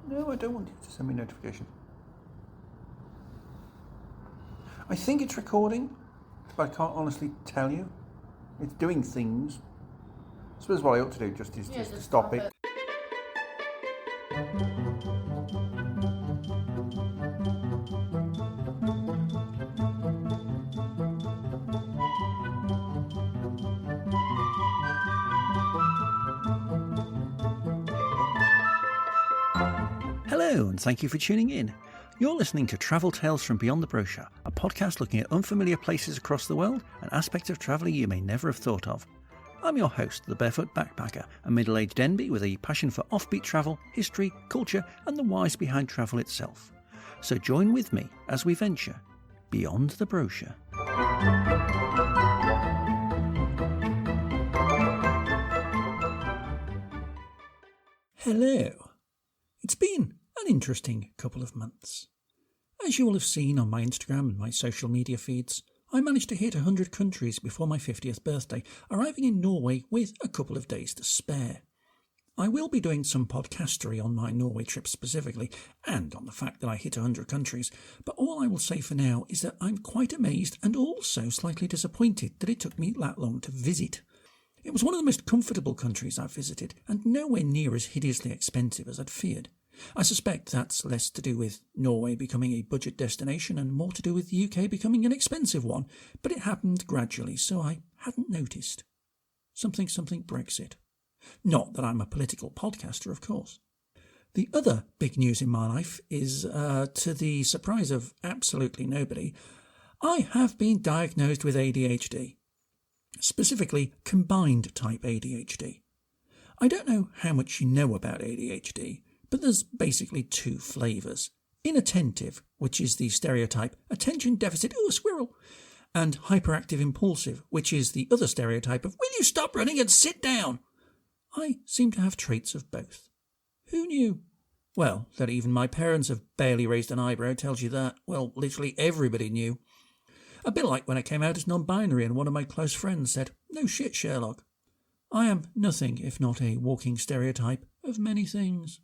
No, I don't want you to send me notification. I think it's recording, but I can't honestly tell you. It's doing things. I suppose what I ought to do just to stop it. Hello, and thank you for tuning in. You're listening to Travel Tales from Beyond the Brochure, a podcast looking at unfamiliar places across the world and aspects of travelling you may never have thought of. I'm your host, the Barefoot Backpacker, a middle-aged Denby with a passion for offbeat travel, history, culture and the whys behind travel itself. So join with me as we venture beyond the brochure. Hello. It's been an interesting couple of months. As you will have seen on my Instagram and my social media feeds, I managed to hit 100 countries before my 50th birthday, arriving in Norway with a couple of days to spare. I will be doing some podcastery on my Norway trip specifically, and on the fact that I hit 100 countries, but all I will say for now is that I'm quite amazed and also slightly disappointed that it took me that long to visit. It was one of the most comfortable countries I've visited, and nowhere near as hideously expensive as I'd feared. I suspect that's less to do with Norway becoming a budget destination and more to do with the UK becoming an expensive one, but it happened gradually, so I hadn't noticed. Something Brexit. Not that I'm a political podcaster, of course. The other big news in my life is, to the surprise of absolutely nobody, I have been diagnosed with ADHD. Specifically, combined type ADHD. I don't know how much you know about ADHD, but there's basically two flavours. Inattentive, which is the stereotype attention deficit, ooh, a squirrel, and hyperactive impulsive, which is the other stereotype of will you stop running and sit down? I seem to have traits of both. Who knew? Well, that even my parents have barely raised an eyebrow tells you that. Well, literally everybody knew. A bit like when I came out as non-binary and one of my close friends said, "No shit, Sherlock." I am nothing if not a walking stereotype of many things.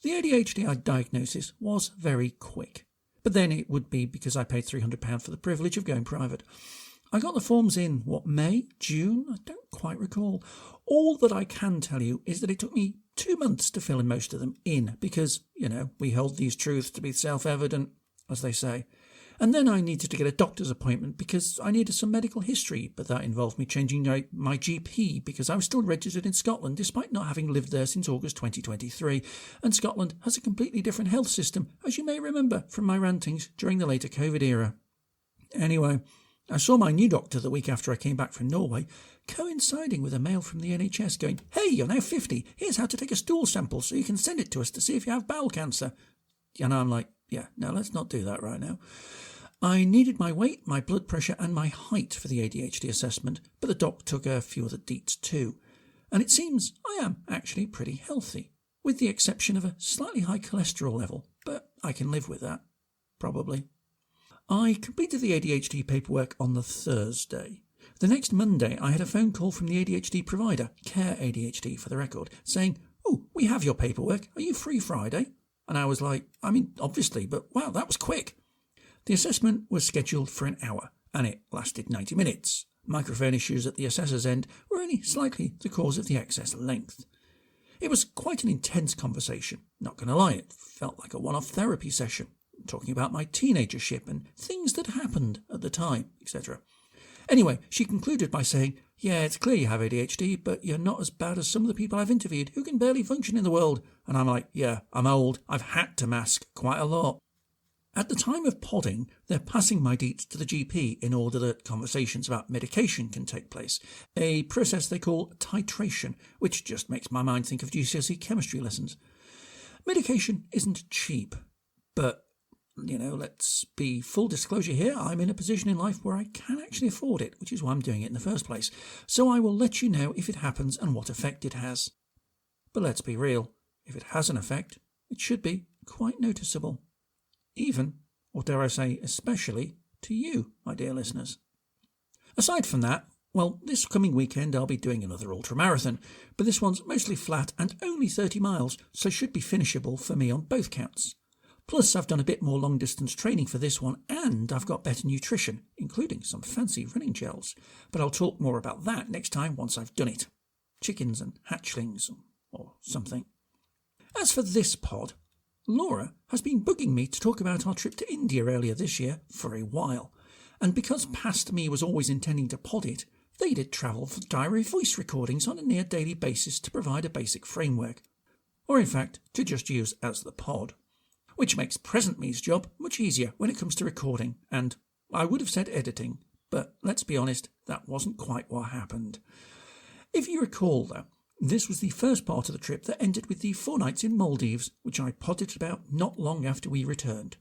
The ADHD diagnosis was very quick, but then it would be because I paid £300 for the privilege of going private. I got the forms in, May, June? I don't quite recall. All that I can tell you is that it took me 2 months to fill in most of them in because, we hold these truths to be self-evident, as they say. And then I needed to get a doctor's appointment because I needed some medical history, but that involved me changing my GP because I was still registered in Scotland despite not having lived there since August 2023, and Scotland has a completely different health system, as you may remember from my rantings during the later COVID era. Anyway, I saw my new doctor the week after I came back from Norway, coinciding with a mail from the NHS going, "Hey, you're now 50, here's how to take a stool sample so you can send it to us to see if you have bowel cancer." And I'm like, yeah, no, let's not do that right now. I needed my weight, my blood pressure and my height for the ADHD assessment, but the doc took a few other deets too. And it seems I am actually pretty healthy, with the exception of a slightly high cholesterol level, but I can live with that, probably. I completed the ADHD paperwork on the Thursday. The next Monday I had a phone call from the ADHD provider, Care ADHD for the record, saying, "Oh, we have your paperwork, are you free Friday?" And I was like, obviously, but wow, that was quick. The assessment was scheduled for an hour, and it lasted 90 minutes. Microphone issues at the assessor's end were only slightly the cause of the excess length. It was quite an intense conversation, not going to lie, it felt like a one-off therapy session, talking about my teenagership and things that happened at the time, etc. Anyway, she concluded by saying, "Yeah, it's clear you have ADHD, but you're not as bad as some of the people I've interviewed who can barely function in the world." And I'm like, yeah, I'm old, I've had to mask quite a lot. At the time of podding, they're passing my deets to the GP in order that conversations about medication can take place, a process they call titration, which just makes my mind think of GCSE chemistry lessons. Medication isn't cheap, but, let's be full disclosure here, I'm in a position in life where I can actually afford it, which is why I'm doing it in the first place, so I will let you know if it happens and what effect it has. But let's be real, if it has an effect, it should be quite noticeable. Even, or dare I say especially, to you, my dear listeners. Aside from that, Well, this coming weekend I'll be doing another ultramarathon, but this one's mostly flat and only 30 miles, so should be finishable for me on both counts. Plus, I've done a bit more long-distance training for this one, and I've got better nutrition, including some fancy running gels. But I'll talk more about that next time once I've done it. Chickens and hatchlings, or something. As for this pod, Laura has been bugging me to talk about our trip to India earlier this year for a while. And because past me was always intending to pod it, they did travel for diary voice recordings on a near daily basis to provide a basic framework. Or in fact, to just use as the pod. Which makes present me's job much easier when it comes to recording, and I would have said editing, but let's be honest, that wasn't quite what happened. If you recall though, this was the first part of the trip that ended with the 4 nights in Maldives, which I podded about not long after we returned.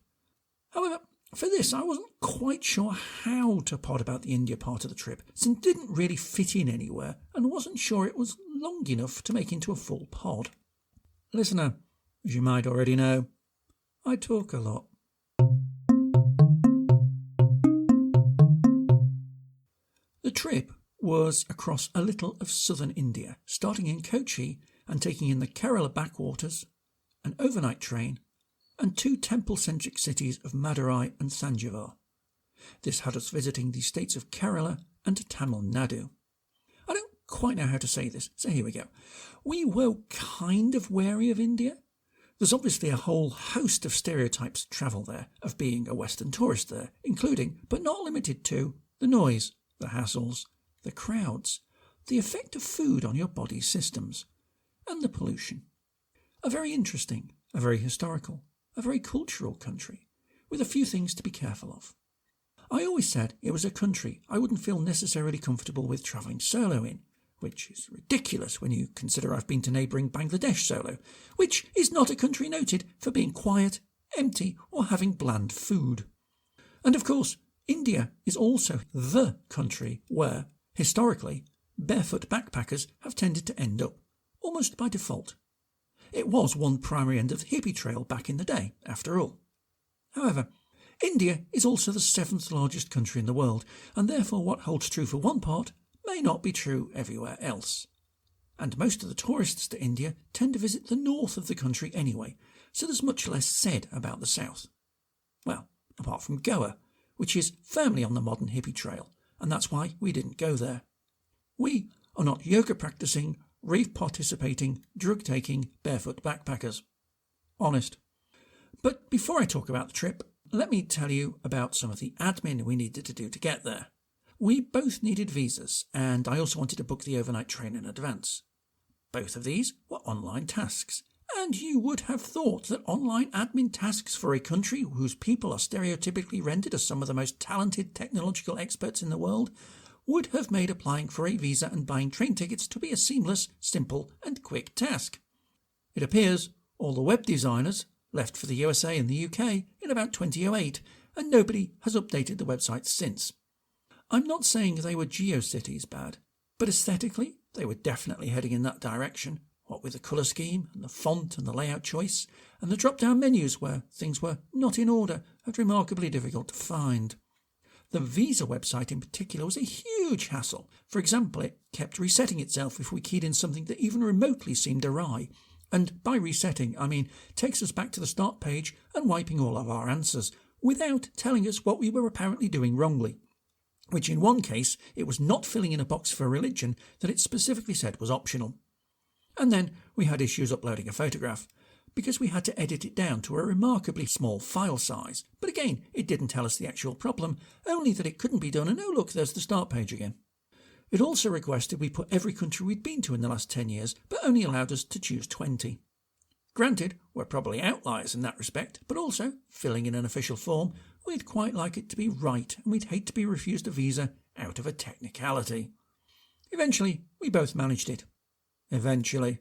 However, for this I wasn't quite sure how to pod about the India part of the trip, since it didn't really fit in anywhere, and wasn't sure it was long enough to make into a full pod. Listener, as you might already know, I talk a lot. The trip was across a little of southern India, starting in Kochi and taking in the Kerala Backwaters, an overnight train, and 2 temple-centric cities of Madurai and Thanjavur. This had us visiting the states of Kerala and Tamil Nadu. I don't quite know how to say this, so here we go. We were kind of wary of India. There's obviously a whole host of stereotypes of travel there, of being a Western tourist there, including, but not limited to, the noise, the hassles, the crowds, the effect of food on your body's systems, and the pollution. A very interesting, a very historical, a very cultural country, with a few things to be careful of. I always said it was a country I wouldn't feel necessarily comfortable with travelling solo in, which is ridiculous when you consider I've been to neighbouring Bangladesh solo, which is not a country noted for being quiet, empty, or having bland food. And of course, India is also the country where, historically, barefoot backpackers have tended to end up, almost by default. It was one primary end of the hippie trail back in the day, after all. However, India is also the 7th largest country in the world, and therefore what holds true for one part may not be true everywhere else. And most of the tourists to India tend to visit the north of the country anyway, so there's much less said about the south. Well, apart from Goa, which is firmly on the modern hippie trail, and that's why we didn't go there. We are not yoga-practising, rave-participating, drug-taking, barefoot backpackers. Honest. But before I talk about the trip, let me tell you about some of the admin we needed to do to get there. We both needed visas, and I also wanted to book the overnight train in advance. Both of these were online tasks, and you would have thought that online admin tasks for a country whose people are stereotypically rendered as some of the most talented technological experts in the world would have made applying for a visa and buying train tickets to be a seamless, simple and quick task. It appears all the web designers left for the USA and the UK in about 2008, and nobody has updated the website since. I'm not saying they were GeoCities bad, but aesthetically they were definitely heading in that direction, what with the colour scheme and the font and the layout choice, and the drop-down menus where things were not in order and remarkably difficult to find. The visa website in particular was a huge hassle. For example, it kept resetting itself if we keyed in something that even remotely seemed awry. And by resetting, I mean takes us back to the start page and wiping all of our answers, without telling us what we were apparently doing wrongly. Which in one case, it was not filling in a box for religion that it specifically said was optional. And then we had issues uploading a photograph, because we had to edit it down to a remarkably small file size. But again, it didn't tell us the actual problem, only that it couldn't be done, and oh look, there's the start page again. It also requested we put every country we'd been to in the last 10 years, but only allowed us to choose 20. Granted, we're probably outliers in that respect, but also, filling in an official form, we'd quite like it to be right, and we'd hate to be refused a visa out of a technicality. Eventually, we both managed it. Eventually.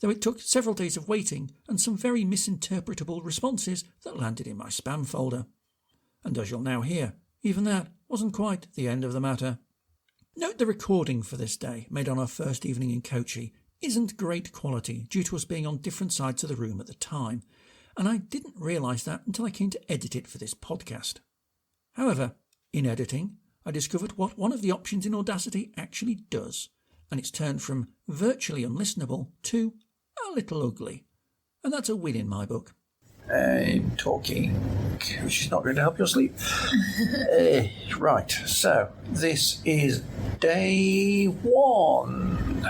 Though it took several days of waiting and some very misinterpretable responses that landed in my spam folder. And as you'll now hear, even that wasn't quite the end of the matter. Note the recording for this day, made on our first evening in Kochi, isn't great quality due to us being on different sides of the room at the time, and I didn't realise that until I came to edit it for this podcast. However, in editing, I discovered what one of the options in Audacity actually does, and it's turned from virtually unlistenable to a little ugly. And that's a win in my book. I'm talking, which is not going to help your sleep. Right, so this is day 1.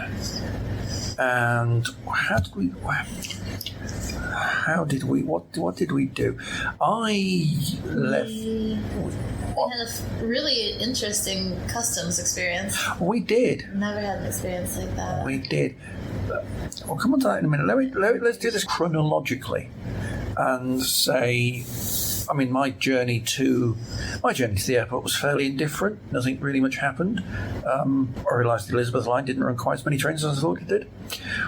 And what did we do? I left. We had a really interesting customs experience. We did. Never had an experience like that. We did. We'll come on to that in a minute. Let's do this chronologically and say, I mean, my journey to the airport was fairly indifferent. Nothing really much happened. I realised the Elizabeth line didn't run quite as many trains as I thought it did,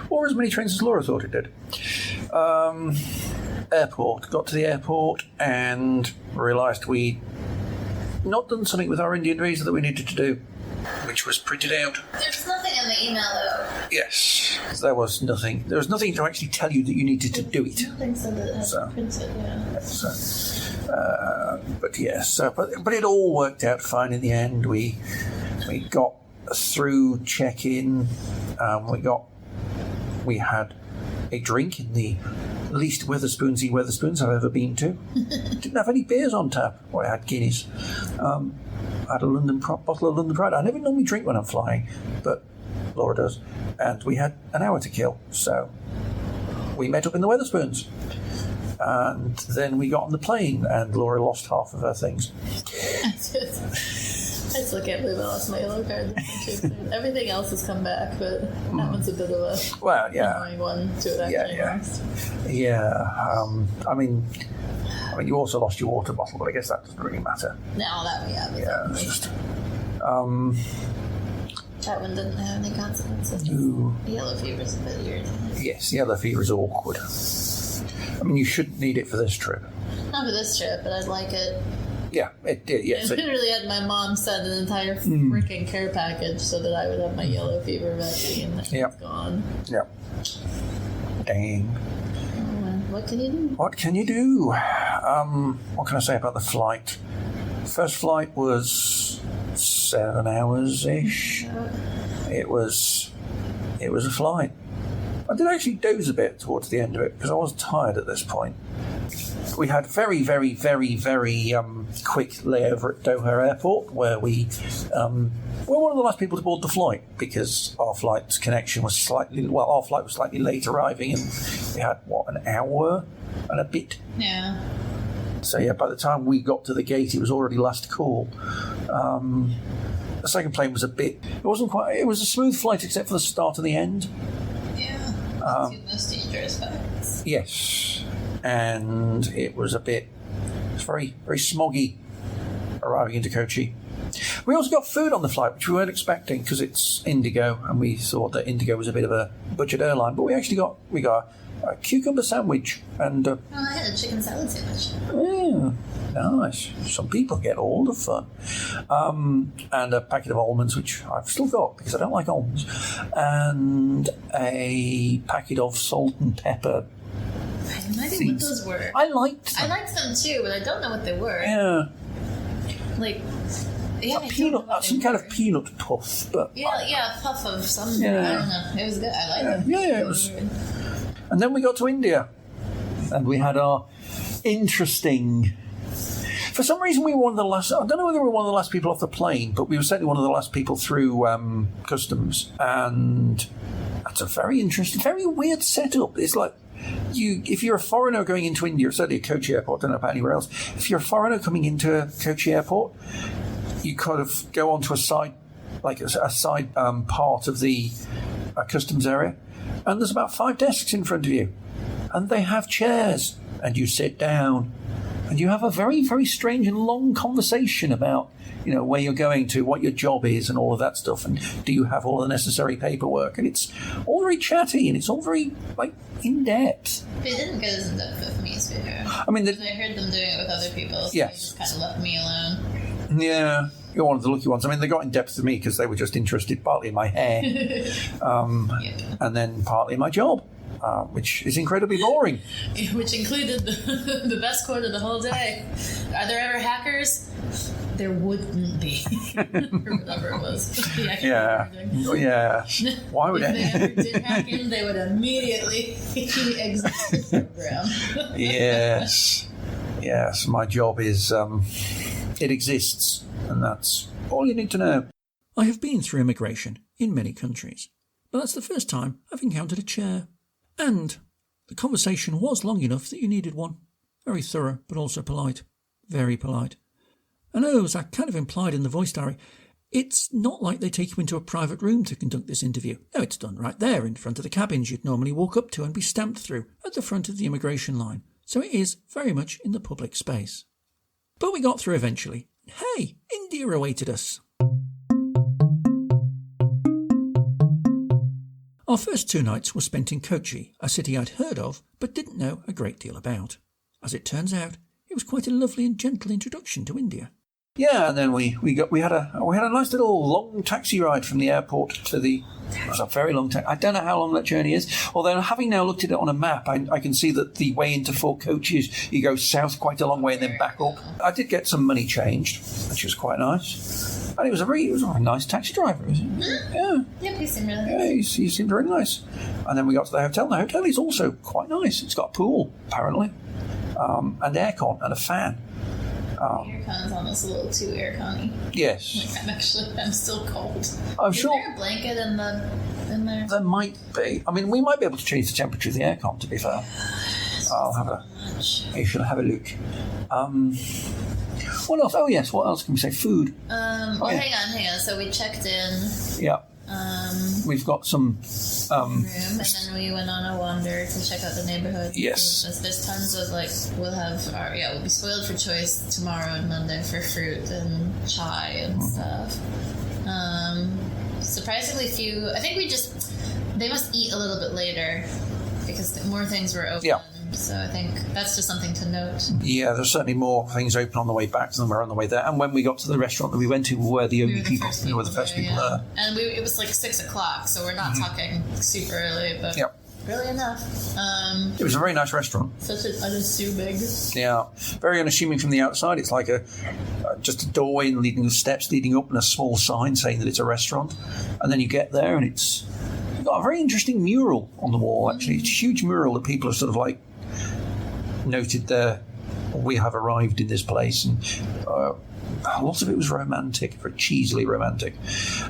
or as many trains as Laura thought it did. Airport. Got to the airport and realised we'd not done something with our Indian visa that we needed to do, which was printed out. There's nothing in the email, though. Yes, there was nothing. There was nothing to actually tell you that you needed to do it. Nothing said that it had to print it, yeah. But it all worked out fine in the end. We got through check-in. We had a drink in the least Wetherspoons I've ever been to. Didn't have any beers on tap. Well, I had Guinness. I had a bottle of London Pride. I never normally drink when I'm flying, but Laura does. And we had an hour to kill, so we met up in the Wetherspoons. And then we got on the plane, and Laura lost half of her things. I still can't believe I lost my yellow card. Everything else has come back, but that one's a bit of a annoying one to it actually lost. Yeah. I mean, you also lost your water bottle, but I guess that doesn't really matter. No, that we have. Yeah, it's just. That one didn't have any consequences. No. The yellow fever is a bit irritating. Yes, yellow fever is awkward. I mean, you shouldn't need it for this trip. Not for this trip, but I'd like it. Yeah, it did. Yes, I literally had my mom send an entire freaking care package so that I would have my yellow fever vaccine. And it's gone. Yeah. Dang. What can you do? What can you do? What can I say about the flight? First flight was 7 hours-ish. It was a flight. I did actually doze a bit towards the end of it because I was tired at this point. We had very, very, very, very quick layover at Doha Airport where we were one of the last people to board the flight because our flight's connection was our flight was slightly late arriving and we had, an hour and a bit? Yeah. So, by the time we got to the gate, it was already last call. The second plane was it was a smooth flight except for the start and the end. Yeah. Two most dangerous parts. Yes. And it was very, very smoggy arriving into Kochi. We also got food on the flight, which we weren't expecting because it's Indigo, and we thought that Indigo was a bit of a budget airline. But we actually got a cucumber sandwich and. I had a chicken salad sandwich. Yeah, nice. Some people get all the fun. And a packet of almonds, which I've still got because I don't like almonds, and a packet of salt and pepper. I have no idea what those were. I liked them too, but I don't know what they were. Yeah. Some kind of peanut puff, but a puff of some. I don't know. It was good. I liked them. Yeah, it was. And then we got to India, and we had our interesting. For some reason, we were one of the last. I don't know whether we were one of the last people off the plane, but we were certainly one of the last people through customs, and that's a very interesting, very weird setup. It's like. If you're a foreigner going into India, certainly at Kochi Airport, I don't know about anywhere else, if you're a foreigner coming into Kochi Airport, you kind of go onto a side part of the customs area, and there's about 5 desks in front of you, and they have chairs, and you sit down, and you have a very, very strange and long conversation about where you're going to, what your job is and all of that stuff, and do you have all the necessary paperwork, and it's all very chatty and it's all very in-depth. They didn't go as in-depth with me, to be fair. I mean, I heard them doing it with other people, so yes. They just kind of left me alone. Yeah, you're one of the lucky ones. I mean, they got in-depth with me because they were just interested partly in my hair and then partly in my job. which is incredibly boring. Which included the best quote of the whole day. Are there ever hackers? There wouldn't be. Or whatever it was. Yeah. Why would if they ever did hack in, they would immediately exit the program. Yes, my job is, it exists, and that's all you need to know. I have been through immigration in many countries, but that's the first time I've encountered a chair. And the conversation was long enough that you needed one. Very thorough, but also polite. Very polite. And as I kind of implied in the voice diary, it's not like they take you into a private room to conduct this interview. No, it's done right there in front of the cabins you'd normally walk up to and be stamped through at the front of the immigration line. So it is very much in the public space. But we got through eventually. Hey, India awaited us. Our first 2 nights were spent in Kochi, a city I'd heard of but didn't know a great deal about. As it turns out, it was quite a lovely and gentle introduction to India. Yeah, and then we had a nice little long taxi ride from the airport to the. It was a very long time. I don't know how long that journey is. Although having now looked at it on a map, I can see that the way into Fort Kochi is you go south quite a long way and then back up. I did get some money changed, which was quite nice. And it was a very nice taxi driver. Yeah. Yep, he seemed really nice. Yeah, he seemed very nice. And then we got to the hotel. The hotel is also quite nice. It's got a pool, apparently, and aircon and a fan. The aircon's almost a little too aircon-y. Yes. I'm still cold. I'm Is sure. there a blanket in there? There might be. I mean, we might be able to change the temperature of the aircon, to be fair. You should have a look. What else? Oh, yes, what else can we say? Food. Hang on. So we checked in. Yeah. We've got some room, and then we went on a wander to check out the neighborhood. Yes. There's tons of we'll be spoiled for choice tomorrow and Monday for fruit and chai and stuff. Surprisingly few. I think they must eat a little bit later because more things were open. Yeah. So I think that's just something to note. Yeah, there's certainly more things open on the way back than were on the way there. And when we got to the restaurant that we went to, we were the only people. We were the first people there. And it was like 6 o'clock, so we're not talking super early, but really enough. It was a very nice restaurant. Such an unassuming. Yeah, very unassuming from the outside. It's like just a doorway and leading the steps leading up and a small sign saying that it's a restaurant. And then you get there and it's got a very interesting mural on the wall, actually. It's a huge mural that people have sort of like noted there, we have arrived in this place, and a lot of it was romantic, very cheesily romantic.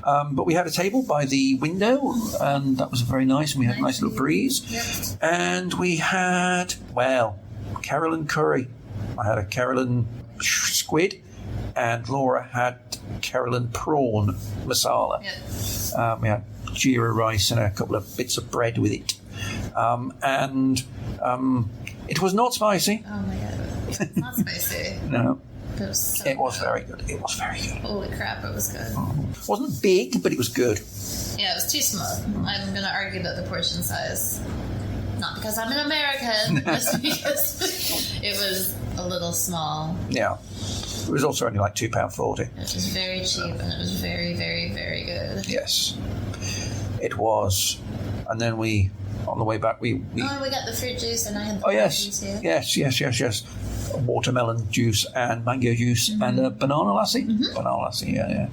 But we had a table by the window, and that was very nice, and we had a nice little breeze. Yep. And we had, Kerala curry. I had a Kerala squid, and Laura had Kerala prawn masala. Yep. We had jeera rice and a couple of bits of bread with it. It was not spicy. Oh my god. It's not spicy. No. It was very good. It was very good. Holy crap, it was good. It wasn't big, but it was good. Yeah, it was too small. I'm going to argue about the portion size. Not because I'm an American, just because it was a little small. Yeah. It was also only like £2.40. It was very cheap, and it was very, very, very good. Yes. It was. And then on the way back, we got the fruit juice, and I had the juice too. Yes. Watermelon juice and mango juice and a banana lassi. Mm-hmm. Banana lassi, yeah,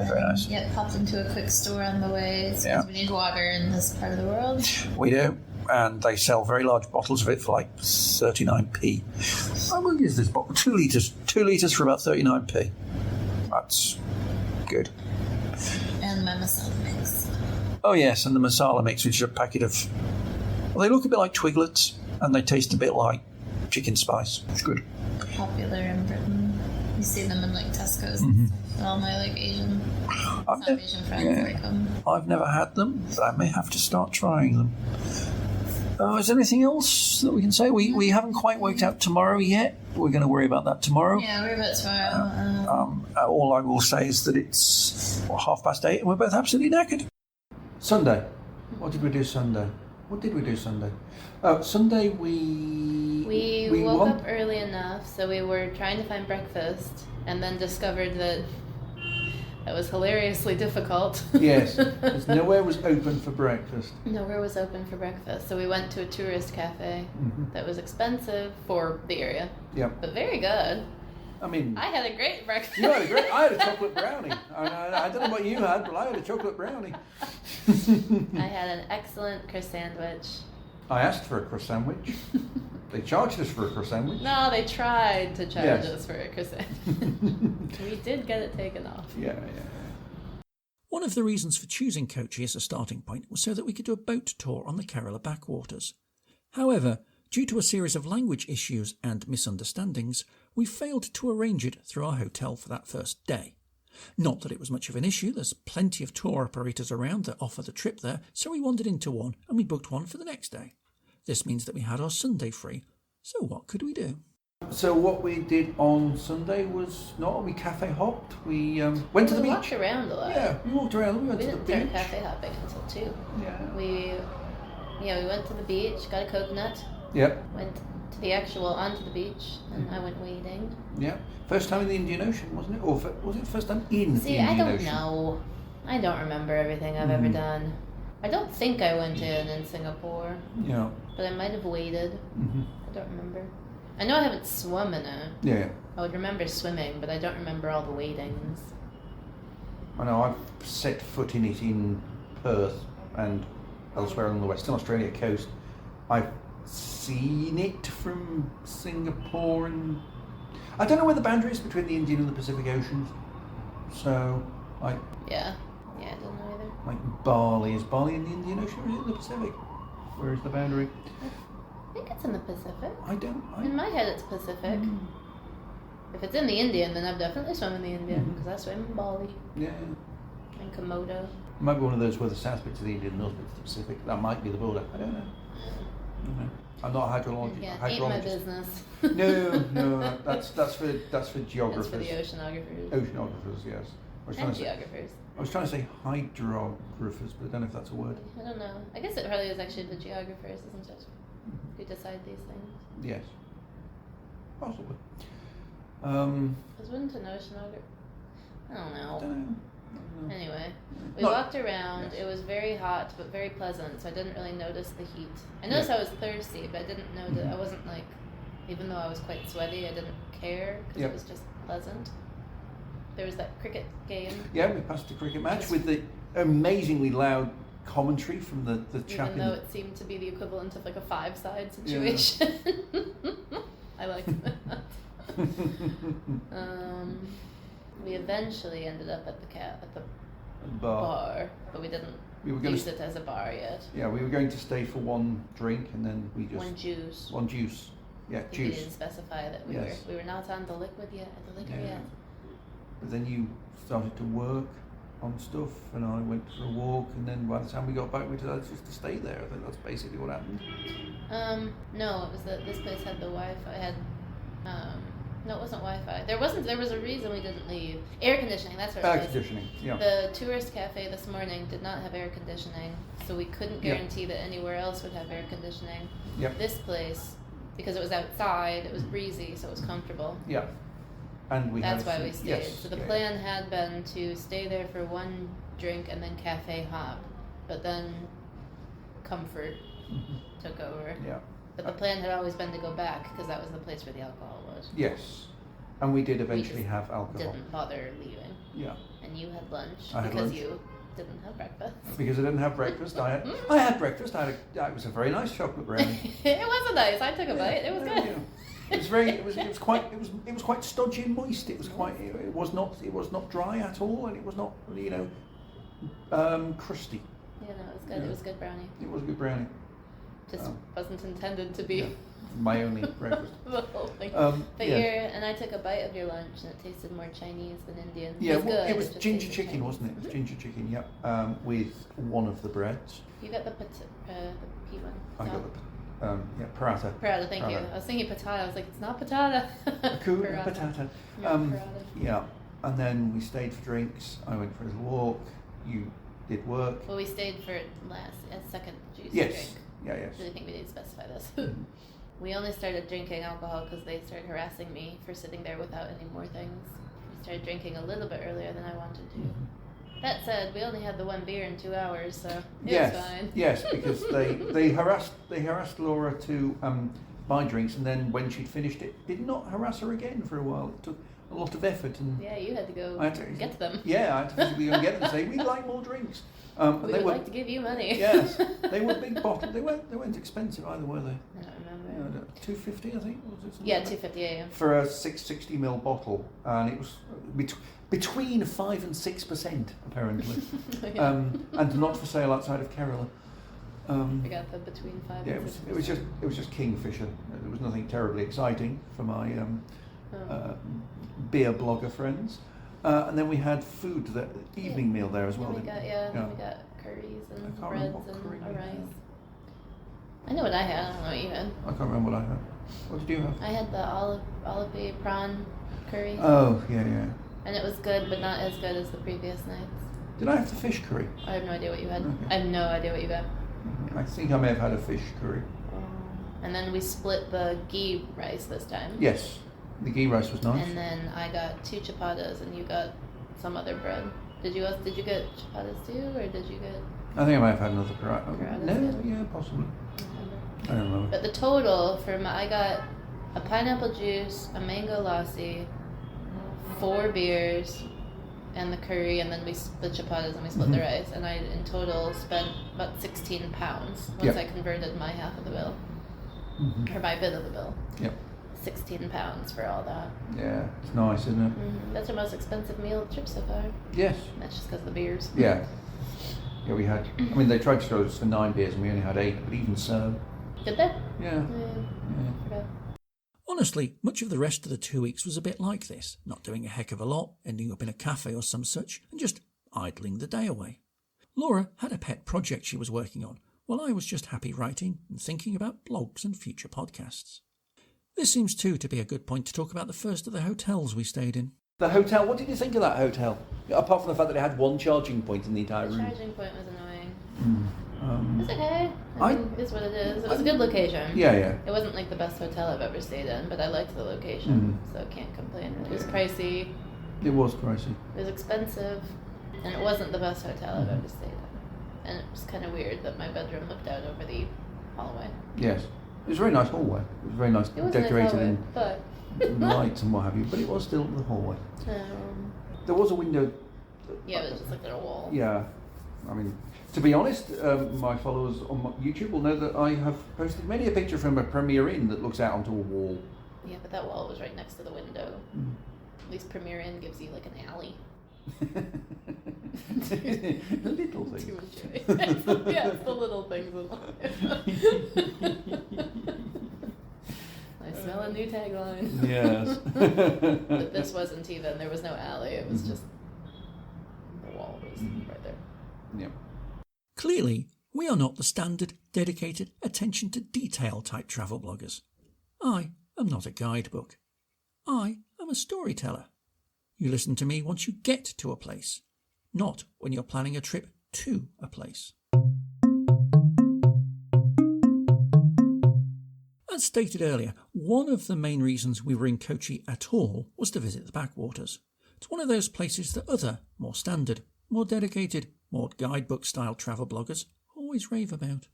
very nice. Yeah, popped into a quick store on the way because we need water in this part of the world. We do, and they sell very large bottles of it for like 39p. How much is this bottle? 2 litres. 2 litres for about 39p. That's good. And my masala mix. Oh yes, and the masala mix, which is a packet of. Well, they look a bit like Twiglets, and they taste a bit like chicken spice. It's good. Popular in Britain. You see them in like Tesco's. Mm-hmm. All my like Asian friends like them. I've never had them, but I may have to start trying them. Is there anything else that we can say? We haven't quite worked out tomorrow yet. We're going to worry about that tomorrow. Yeah, we're about tomorrow. All I will say is that it's 8:30 and we're both absolutely knackered. Sunday. What did we do Sunday? Sunday we woke up early enough, so we were trying to find breakfast, and then discovered that That was hilariously difficult. Yes, because nowhere was open for breakfast. Nowhere was open for breakfast, so we went to a tourist cafe that was expensive for the area. Yeah. But very good. I mean, I had a great breakfast. You had a great. I had a chocolate brownie. I don't know what you had, but I had a chocolate brownie. I had an excellent croissant sandwich. I asked for a croissant sandwich. They charged us for a croissant sandwich. No, they tried to charge us for a croissant. We did get it taken off. Yeah. One of the reasons for choosing Kochi as a starting point was so that we could do a boat tour on the Kerala Backwaters. However, due to a series of language issues and misunderstandings, we failed to arrange it through our hotel for that first day. Not that it was much of an issue, there's plenty of tour operators around that offer the trip there, so we wandered into one and we booked one for the next day. This means that we had our Sunday free, so what could we do? So what we did on Sunday was we cafe hopped. We went to the beach. We walked around a lot. Yeah, we walked around. We went to the beach. We didn't start cafe hopping until 2. Yeah. We went to the beach, got a coconut. Yep. Went to the onto the beach, and I went wading. Yeah. First time in the Indian Ocean, wasn't it? Or was it first time in the Indian Ocean? I don't know. I don't remember everything I've ever done. I don't think I went in Singapore. Yeah. But I might have waded. I don't remember. I know I haven't swum in it. Yeah. I would remember swimming, but I don't remember all the wadings. I know I've set foot in it in Perth and elsewhere on the Western Australia coast. I've seen it from Singapore, and I don't know where the boundary is between the Indian and the Pacific Oceans. So, Yeah, I don't know either. Like Bali. Is Bali in the Indian Ocean or is it in the Pacific? Where is the boundary? I think it's in the Pacific. In my head, it's Pacific. If it's in the Indian, then I've definitely swum in the Indian, because I swim in Bali. Yeah. And Komodo. It might be one of those where the south bit to the Indian and the north bit to the Pacific. That might be the border. I don't know. I'm not a hydrologist. Yeah, ain't my business. No, that's for geographers. That's for the oceanographers. Oceanographers, yes. And geographers. I was trying to say hydrographers, but I don't know if that's a word. I don't know. I guess it probably is actually the geographers, isn't it? Who decide these things. Yes. Possibly. Because wouldn't an oceanographer... I don't know. Anyway, we walked around. Yes. It was very hot, but very pleasant, so I didn't really notice the heat. I noticed I was thirsty, but I didn't know that I wasn't even though I was quite sweaty, I didn't care, because it was just pleasant. There was that cricket game. Yeah, we passed a cricket match with the amazingly loud commentary from the chap. Even though it seemed to be the equivalent of like a 5-side situation. Yeah. I like that. We eventually ended up at the bar, but we didn't use it as a bar yet. Yeah, we were going to stay for one drink and then we just... One juice. Yeah, juice. We didn't specify that we were not on the liquor yet. But then you started to work on stuff and I went for a walk, and then by the time we got back we decided just to stay there. I think that's basically what happened. No, it was that this place had the Wi-Fi. No, it wasn't Wi-Fi. There was a reason we didn't leave. Air conditioning, that's what it was. Air conditioning, yeah. The tourist cafe this morning did not have air conditioning, so we couldn't guarantee that anywhere else would have air conditioning. Yep. This place, because it was outside, it was breezy, so it was comfortable. Yeah. And that's why we stayed. Yes. So the plan had been to stay there for one drink and then cafe hop, but then comfort took over. Yeah. But the plan had always been to go back because that was the place where the alcohol was. Yes. And we did eventually have alcohol. Didn't bother leaving. Yeah. And you had lunch because you didn't have breakfast. Because I didn't have breakfast. I had breakfast. It was a very nice chocolate brownie. It was nice. I took a bite. It was good. Yeah. It was quite stodgy and moist. It was not dry at all, and it was not crusty. Yeah, no, it was good. It was a good brownie. It was a good brownie. Just wasn't intended to be my only breakfast. The whole thing. And I took a bite of your lunch, and it tasted more Chinese than Indian. Yeah, it was ginger chicken, Chinese. Wasn't it? It was ginger chicken. Yeah, with one of the breads. You got the pea one. I got the paratha. Paratha, thank you. I was thinking patata. I was like, it's not patata. Patata. Yeah, and then we stayed for drinks. I went for a little walk. You did work. Well, we stayed for a second juice drink. Yeah, yes. I really think we need to specify this. We only started drinking alcohol because they started harassing me for sitting there without any more things. started drinking a little bit earlier than I wanted to. That said, we only had the one beer in 2 hours, so it was fine. Yes, because they harassed Laura to buy drinks, and then when she'd finished it, did not harass her again for a while. It took a lot of effort, and yeah, you had to go get them. Yeah, I had to physically go and get them and say, we'd like more drinks. We would like to give you money. Yes, they were big bottles. They weren't expensive either, were they? I don't remember. $2.50, I think. Was it yeah, $2.50. Yeah. For a 660ml bottle, and it was between 5 and 6% apparently, and not for sale outside of Kerala. We got the between 5. Yeah, and it was just Kingfisher. There was nothing terribly exciting for my beer blogger friends. And then we had food, the evening meal there as well. Then we got curries and breads and a rice. I know what I had. I don't know what you had. I can't remember what I had. What did you have? I had the olive prawn curry. Oh, yeah. And it was good, but not as good as the previous nights. Did I have the fish curry? I have no idea what you had. Okay. I have no idea what you got. I think I may have had a fish curry. And then we split the ghee rice this time. Yes, the ghee rice was nice. And then I got 2 chapatas, and you got some other bread. Did you get chapatas too, or did you get? I think I might have had another paratha. Parathas, No, yeah, possibly. I don't remember. But the total I got a pineapple juice, a mango lassi, 4 beers, and the curry, and then we split chapatas and we split the rice, and I in total spent about £16 once I converted my half of the bill, or my bit of the bill. Yep. £16 for all that. Yeah, it's nice, isn't it? That's our most expensive meal of the trip so far. Yes. That's just because of the beers. Yeah. Yeah, we had. I mean, they tried to show us for 9 beers, and we only had 8. But even so. Did they? Yeah. Yeah. Honestly, much of the rest of the 2 weeks was a bit like this, not doing a heck of a lot, ending up in a cafe or some such, and just idling the day away. Laura had a pet project she was working on, while I was just happy writing and thinking about blogs and future podcasts. This seems too to be a good point to talk about the first of the hotels we stayed in. The hotel, what did you think of that hotel? Apart from the fact that it had one charging point in the entire room. The charging point was annoying. It's okay. I mean, it's what it is. It was a good location. Yeah. It wasn't like the best hotel I've ever stayed in, but I liked the location, so I can't complain. It was pricey. It was pricey. It was expensive, and it wasn't the best hotel I've ever stayed in. And it was kind of weird that my bedroom looked out over the hallway. Yes. It was a very nice hallway. It was very nice, decorated in lights and what have you, but it was still the hallway. There was a window. Yeah, it was just like a wall. Yeah. I mean, to be honest, my followers on YouTube will know that I have posted many a picture from a Premier Inn that looks out onto a wall. Yeah, but that wall was right next to the window. At least Premier Inn gives you like an alley. Little things. Too much. Yeah, it's the little things in life. I smell a new tagline. Yes. But this wasn't even. There was no alley. It was just the wall was right there. Yep. Clearly, we are not the standard, dedicated, attention to detail type travel bloggers. I am not a guidebook. I am a storyteller. You listen to me once you get to a place, not when you're planning a trip to a place. As stated earlier, one of the main reasons we were in Kochi at all was to visit the backwaters. It's one of those places that other, more standard, more dedicated, more guidebook-style travel bloggers always rave about.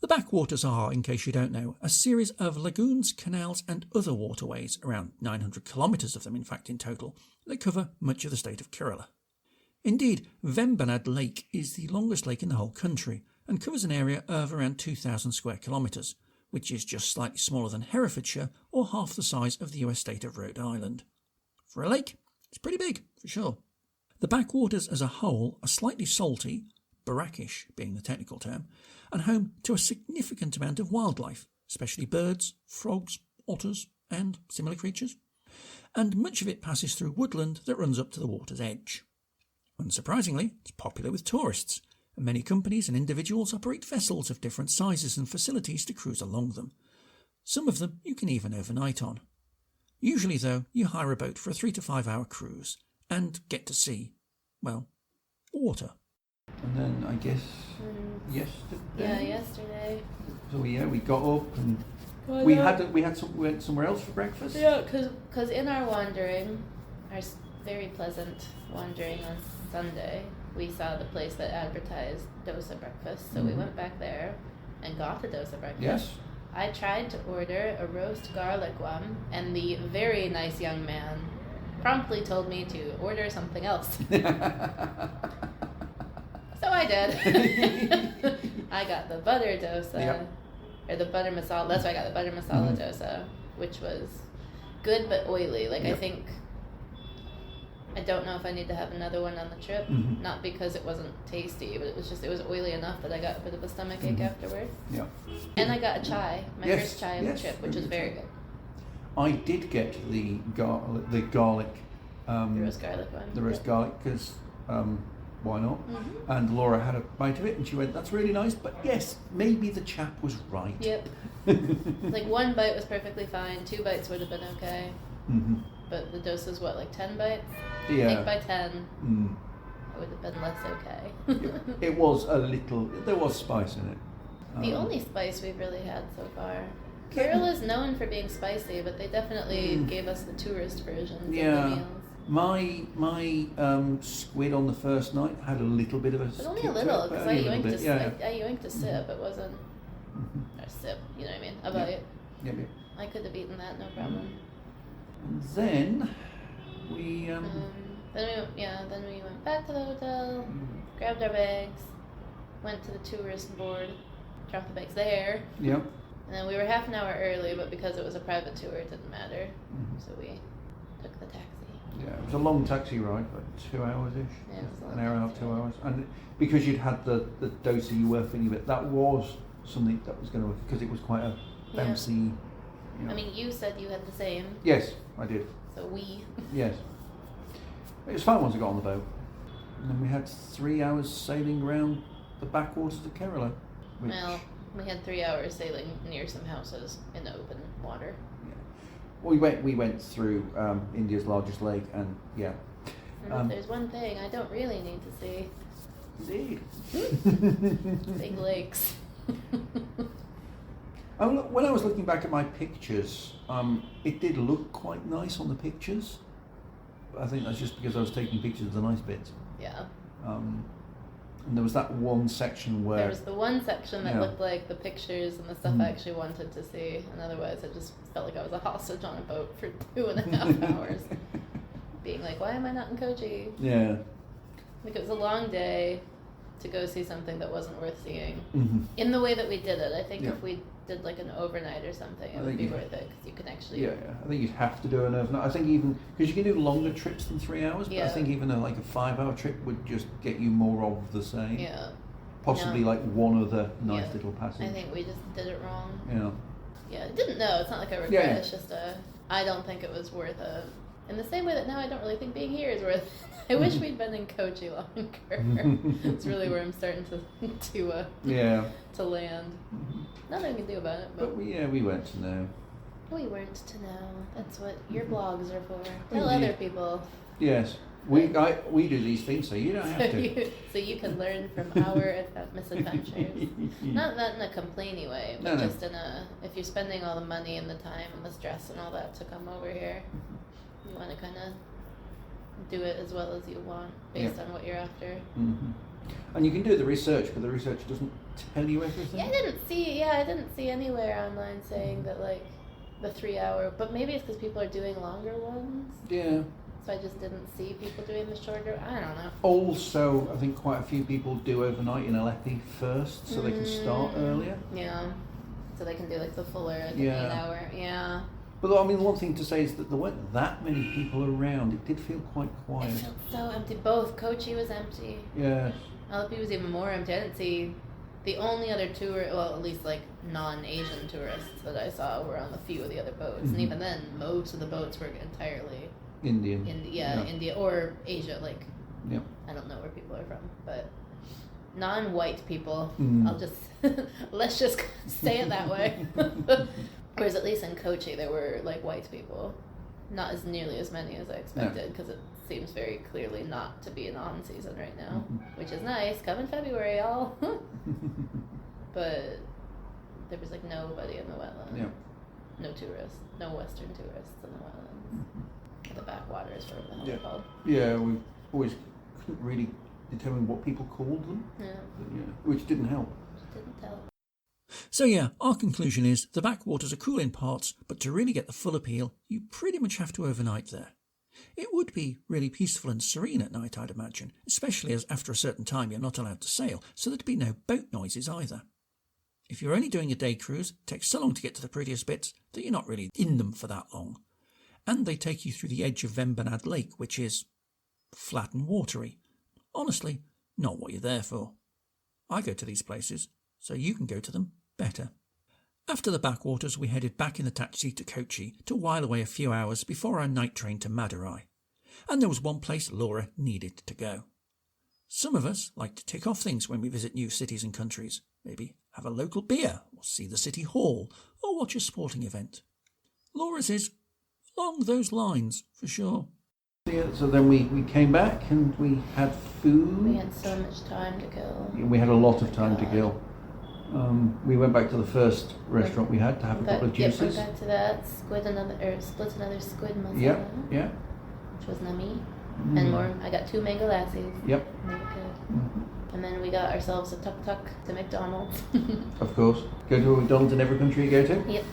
The backwaters are, in case you don't know, a series of lagoons, canals and other waterways, around 900 kilometres of them in fact in total, that cover much of the state of Kerala. Indeed, Vembanad Lake is the longest lake in the whole country and covers an area of around 2,000 square kilometres, which is just slightly smaller than Herefordshire or half the size of the US state of Rhode Island. For a lake, it's pretty big, for sure. The backwaters as a whole are slightly salty, brackish being the technical term, and home to a significant amount of wildlife, especially birds, frogs, otters, and similar creatures. And much of it passes through woodland that runs up to the water's edge. Unsurprisingly, it's popular with tourists, and many companies and individuals operate vessels of different sizes and facilities to cruise along them. Some of them you can even overnight on. Usually, though, you hire a boat for a 3 to 5 hour cruise and get to see, well, water. And then I guess yesterday. Yeah, yesterday. So we got up and we went somewhere else for breakfast. Yeah, because in our wandering, our very pleasant wandering on Sunday, we saw the place that advertised dosa breakfast, so we went back there and got a dosa breakfast. Yes. I tried to order a roast garlic one, and the very nice young man promptly told me to order something else. So I did. I got the butter dosa, or the butter masala. That's why I got the butter masala dosa, which was good but oily. Like, I don't know if I need to have another one on the trip. Not because it wasn't tasty, but it was oily enough that I got a bit of a stomach ache afterwards. Yeah. And I got a chai, my first chai on the trip, which was very good. I did get the garlic, the roast garlic one. The roast garlic, because why not? And Laura had a bite of it, and she went, "That's really nice, but yes, maybe the chap was right." Yep. Like, one bite was perfectly fine. 2 bites would have been okay. But the dosa's what, like 10 bites? Yeah. I think by 10, it would have been less okay. It was a little, there was spice in it. The only spice we've really had so far. Kerala is known for being spicy, but they definitely gave us the tourist versions of the meals. My squid on the first night had a little bit of a... But only a little, because I yoinked a sip. It wasn't a sip, you know what I mean? A bite. Yep. I could have eaten that, no problem. And then we... Then we went back to the hotel, grabbed our bags, went to the tourist board, dropped the bags there. Yep. And then we were half an hour early, but because it was a private tour, it didn't matter. So we took the taxi. Yeah, it was a long taxi ride, like 2 hours-ish. Yeah, it was an hour and a half, 2 hours. And because you'd had the dosa, you were thinking of it, that was something that was going to, because it was quite a bouncy... I mean, you said you had the same. Yes, I did. So we... Yes. It was fun once I got on the boat. And then we had 3 hours sailing around the backwaters of Kerala. Well, we had 3 hours sailing near some houses in the open water. Yeah. Well, we went through India's largest lake, and And if there's one thing I don't really need to see. Indeed. Big lakes. When I was looking back at my pictures, it did look quite nice on the pictures. But I think that's just because I was taking pictures of the nice bits. Yeah. And there was that one section where... There was the one section that looked like the pictures and the stuff I actually wanted to see, and otherwise I just felt like I was a hostage on a boat for 2.5 hours. Being like, why am I not in Kochi? Yeah. Like, it was a long day to go see something that wasn't worth seeing. In the way that we did it. I think if we did like an overnight or something, it would be worth it, because you can actually... Yeah, I think you'd have to do an overnight. I think even, because you can do longer trips than 3 hours, but I think even a 5-hour trip would just get you more of the same. Yeah. Possibly like one other nice little passage. I think we just did it wrong. Yeah. Yeah, didn't know. It's not like I regret. It's just I don't think it was worth it. In the same way that now I don't really think being here is worth it. I wish we'd been in Kochi longer. It's really where I'm starting to land. Nothing I can do about it. But we weren't to know. We weren't to know. That's what your blogs are for. Tell other people. Yes. We do these things, so you don't have to. So you can learn from our misadventures. Not that in a complainy way, but just in a, if you're spending all the money and the time and the stress and all that to come over here, you want to kind of do it as well as you want based on what you're after. And you can do the research, but the research doesn't tell you everything. I didn't see anywhere online saying that like the 3 hour, but maybe it's because people are doing longer ones. Yeah. So I just didn't see people doing the shorter. I don't know. Also, I think quite a few people do overnight in Aleppi first, so they can start earlier. Yeah. So they can do like the fuller, like 8 hour. Yeah. But I mean, one thing to say is that there weren't that many people around. It did feel quite quiet. It felt so empty. Both Kochi was empty. Yeah. Aleppi was even more empty. I didn't see the only other at least like non-Asian tourists that I saw were on a few of the other boats, and even then, most of the boats were entirely Indian. India or Asia. Like, I don't know where people are from, but non-white people. I'll just let's just say it that way. Whereas at least in Kochi there were like white people, not as nearly as many as I expected, because it seems very clearly not to be an on-season right now, which is nice. Come in February, y'all. But there was like nobody in the wetlands. No tourists, no Western tourists in the wetlands. the backwaters, whatever the hell they're called. Yeah, we always couldn't really determine what people called them. Which didn't help. Didn't help. So yeah, our conclusion is the backwaters are cool in parts, but to really get the full appeal, you pretty much have to overnight there. It would be really peaceful and serene at night, I'd imagine, especially as after a certain time you're not allowed to sail, so there'd be no boat noises either. If you're only doing a day cruise, it takes so long to get to the prettiest bits that you're not really in them for that long. And they take you through the edge of Vembanad Lake, which is flat and watery. Honestly, not what you're there for. I go to these places, so you can go to them better. After the backwaters, we headed back in the taxi to Kochi to while away a few hours before our night train to Madurai. And there was one place Laura needed to go. Some of us like to tick off things when we visit new cities and countries. Maybe have a local beer, or see the city hall, or watch a sporting event. Laura's is along those lines, for sure. Yeah, so then we came back and we had food. We had so much time to kill. We had a lot of time to kill. We went back to the first restaurant we had to have a couple of juices. Went back to that, split another squid masala. Yeah. Which was nummy. And more. I got 2 mango lassis. Yep. They were good. And then we got ourselves a tuk-tuk to McDonald's. Of course. Go to a McDonald's in every country you go to? Yep.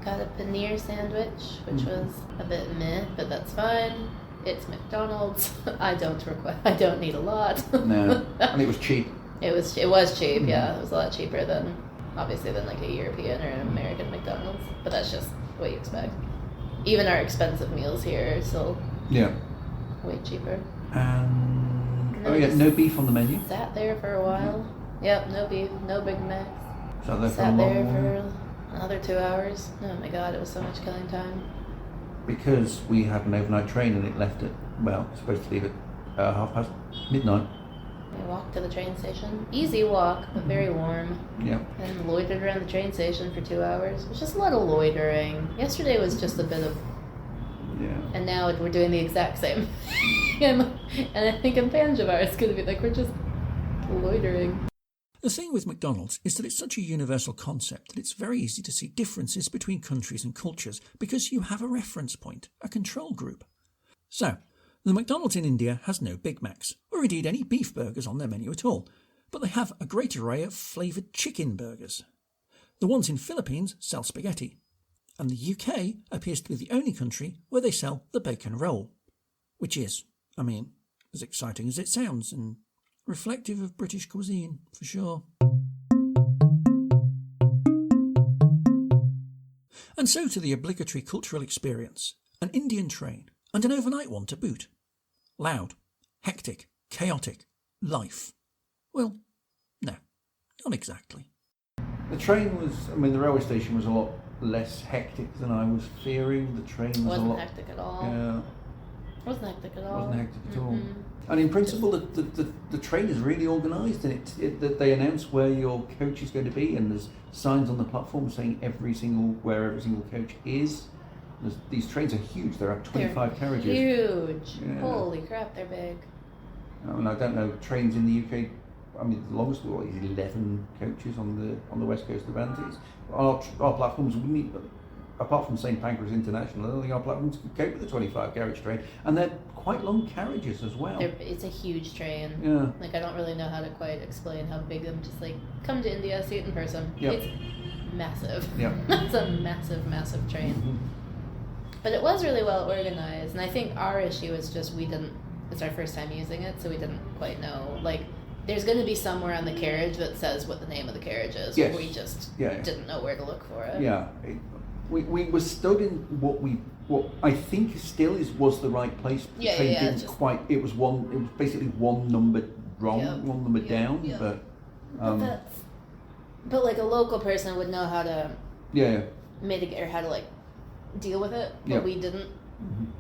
Got a paneer sandwich, which was a bit meh, but that's fine. It's McDonald's. I don't need a lot. No. And it was cheap. It was cheap, yeah. It was a lot cheaper than like a European or an American McDonald's. But that's just what you expect. Even our expensive meals here are still way cheaper. No beef on the menu. Sat there for a while. Yep, no beef, no Big Macs. Sat there for another 2 hours. Oh my god, it was so much killing time. Because we had an overnight train and it left supposed to leave at midnight. We walked to the train station. Easy walk, but very warm. Yeah. And loitered around the train station for 2 hours. It was just a lot of loitering. Yesterday was just a bit of... Yeah. And now we're doing the exact same. And I think in Thanjavur it's going to be like we're just loitering. The thing with McDonald's is that it's such a universal concept that it's very easy to see differences between countries and cultures because you have a reference point, a control group. So, the McDonald's in India has no Big Macs, or indeed any beef burgers on their menu at all, but they have a great array of flavoured chicken burgers. The ones in Philippines sell spaghetti, and the UK appears to be the only country where they sell the bacon roll, which is, as exciting as it sounds, and reflective of British cuisine, for sure. And so to the obligatory cultural experience, an Indian train, and an overnight one to boot. Loud, hectic, chaotic, life. Well, no, not exactly. The train was, the railway station was a lot less hectic than I was fearing. The train was wasn't hectic at all. Yeah. Wasn't hectic at all. Wasn't hectic at all. And in principle, the train is really organised, and they announce where your coach is going to be, and there's signs on the platform saying where every single coach is. These trains are huge. There are 25 carriages. Huge. Yeah. Holy crap, they're big. I don't know trains in the UK. The longest one is 11 coaches on the west coast of Antilles. Our platforms wouldn't, apart from St Pancras International, I don't think our platforms could cope with the 25 carriage train, and they're quite long carriages as well. It's a huge train. Yeah. I don't really know how to quite explain how big them. Just come to India, see it in person. Yep. It's massive. Yeah. It's a massive, massive train. Mm-hmm. But it was really well organized, and I think our issue is just it's our first time using it, so we didn't quite know. There's going to be somewhere on the carriage that says what the name of the carriage is. Yes. We just Yeah. didn't know where to look for it. Yeah. We were stood in what I think was the right place. The train didn't quite. It was basically one number wrong, one number down. Yep. But a local person would know how to mitigate or how to deal with it, but we didn't,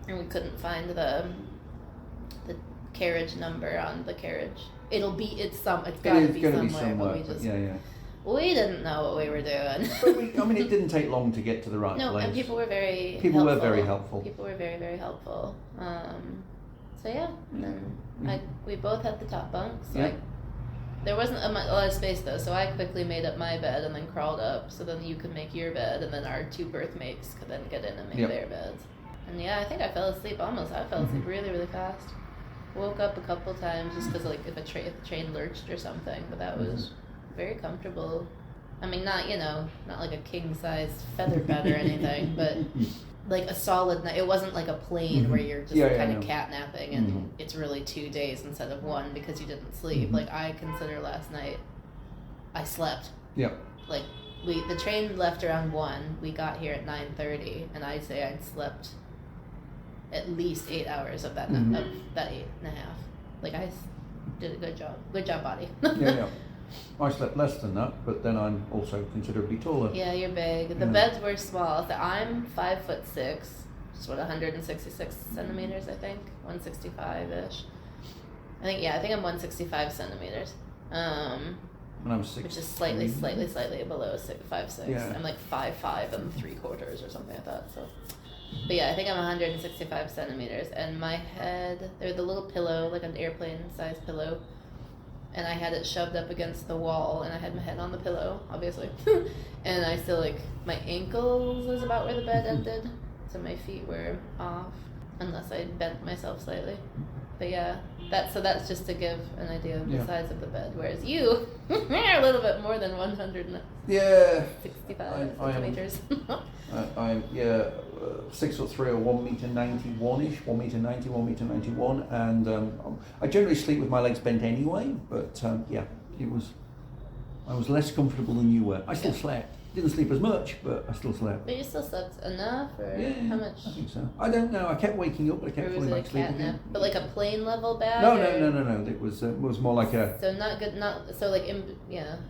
and we couldn't find the carriage number on the carriage. It's gotta be somewhere, but we just we didn't know what we were doing. But it didn't take long to get to the right place. No, and people were very helpful. People were very helpful. People were very, very helpful. So yeah, and then we both had the top bunks. There wasn't a lot of space though, so I quickly made up my bed and then crawled up. So then you could make your bed, and then our 2 berth mates could then get in and make their beds. And yeah, I think I fell asleep almost. I fell asleep really, really fast. Woke up a couple times just because, like, if the train lurched or something, but that was very comfortable. I mean, not like a king-size feather bed or anything, but like a solid night. It wasn't like a plane where you're just kind of catnapping and it's really 2 days instead of one because you didn't sleep. Like, I consider last night, I slept. Yeah. Like, the train left around 1. We got here at 9:30, and I'd say I'd slept at least 8 hours of that of that 8.5. Like, I did a good job. Good job, body. Yeah. I slept less than that, but then I'm also considerably taller. Yeah, you're big. The beds were small. So I'm 5'6", just 166 centimeters, I think, 165-ish. I think I'm 165 centimeters. When I was 6, which is slightly below 5'6". Yeah. I'm like 5'5" and 3/4 or something like that. So, but yeah, I think I'm 165 centimeters, and my head, there's a little pillow, like an airplane-sized pillow. And I had it shoved up against the wall, and I had my head on the pillow, obviously. And I still, like, my ankles is about where the bed ended, so my feet were off, unless I bent myself slightly. But yeah, that's just to give an idea of the size of the bed. Whereas you are a little bit more than 165 centimeters. I am 6'3" or 1m91ish, 1m90, 1m91, and I generally sleep with my legs bent anyway. But I was less comfortable than you were. I still slept. Didn't sleep as much, but I still slept. But you still slept enough, or how much? I think so. I don't know. I kept waking up, but I kept falling back asleep again. But like a plane level bed? No. It was more like a. So not good. So like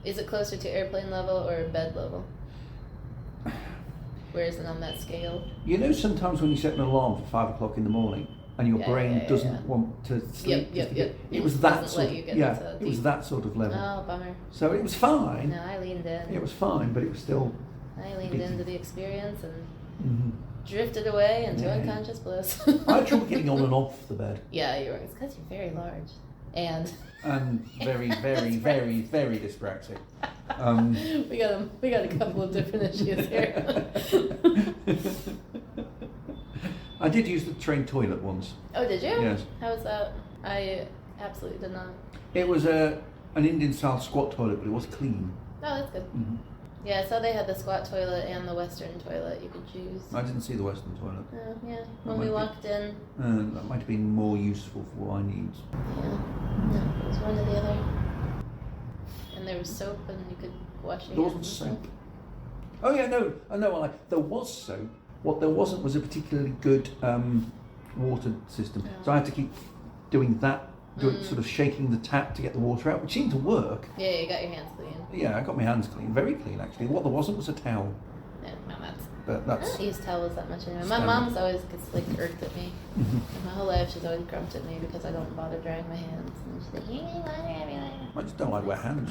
Is it closer to airplane level or bed level? Where is it on that scale? You know, sometimes when you set an alarm for 5 o'clock in the morning, and your brain doesn't want to sleep. Yep. It was that sort of, it was that sort of level. Oh, bummer. So it was fine. No, I leaned in. It was fine, but it was still. I leaned into the experience and drifted away into unconscious bliss. I had trouble getting on and off the bed. Yeah, it's because you're very large. And very, very, very, very dyspraxic. We got a couple of different issues here. I did use the train toilet once. Oh, did you? Yes. How was that? I absolutely did not. It was an Indian-style squat toilet, but it was clean. Oh, that's good. Mm-hmm. Yeah, so they had the squat toilet and the Western toilet you could choose. I didn't see the Western toilet. Oh, yeah. When we walked in. That might have been more useful for what I need. Yeah. No, it was one or the other. And there was soap and you could wash your hands. There wasn't soap. Oh, yeah, no. There was soap. What there wasn't was a particularly good water system. Oh. So I had to keep doing that, sort of shaking the tap to get the water out, which seemed to work. Yeah, you got your hands clean. Yeah, I got my hands clean. Very clean, actually. What there wasn't was a towel. Yeah, no, I don't use towels that much anymore. My mom's always gets irked at me. Mm-hmm. My whole life she's always grumped at me because I don't bother drying my hands. And she's like, you need water everywhere. I just don't like wet hands.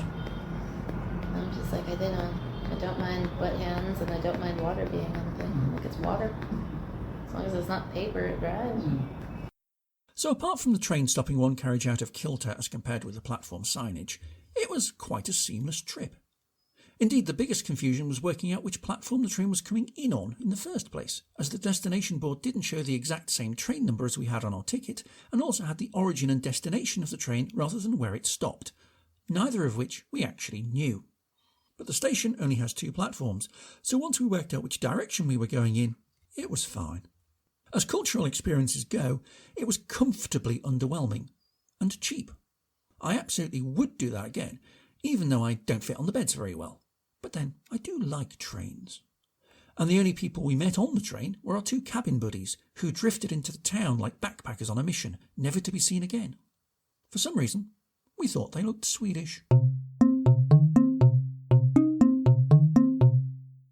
I'm just like, I don't mind wet hands, and I don't mind water being on the thing. Like, it's water. As long as it's not paper, it dries. So apart from the train stopping one carriage out of kilter as compared with the platform signage, it was quite a seamless trip. Indeed, the biggest confusion was working out which platform the train was coming in on in the first place, as the destination board didn't show the exact same train number as we had on our ticket, and also had the origin and destination of the train rather than where it stopped, neither of which we actually knew. But the station only has 2 platforms, so once we worked out which direction we were going in, it was fine. As cultural experiences go, it was comfortably underwhelming and cheap. I absolutely would do that again, even though I don't fit on the beds very well. But then, I do like trains. And the only people we met on the train were our 2 cabin buddies, who drifted into the town like backpackers on a mission, never to be seen again. For some reason, we thought they looked Swedish.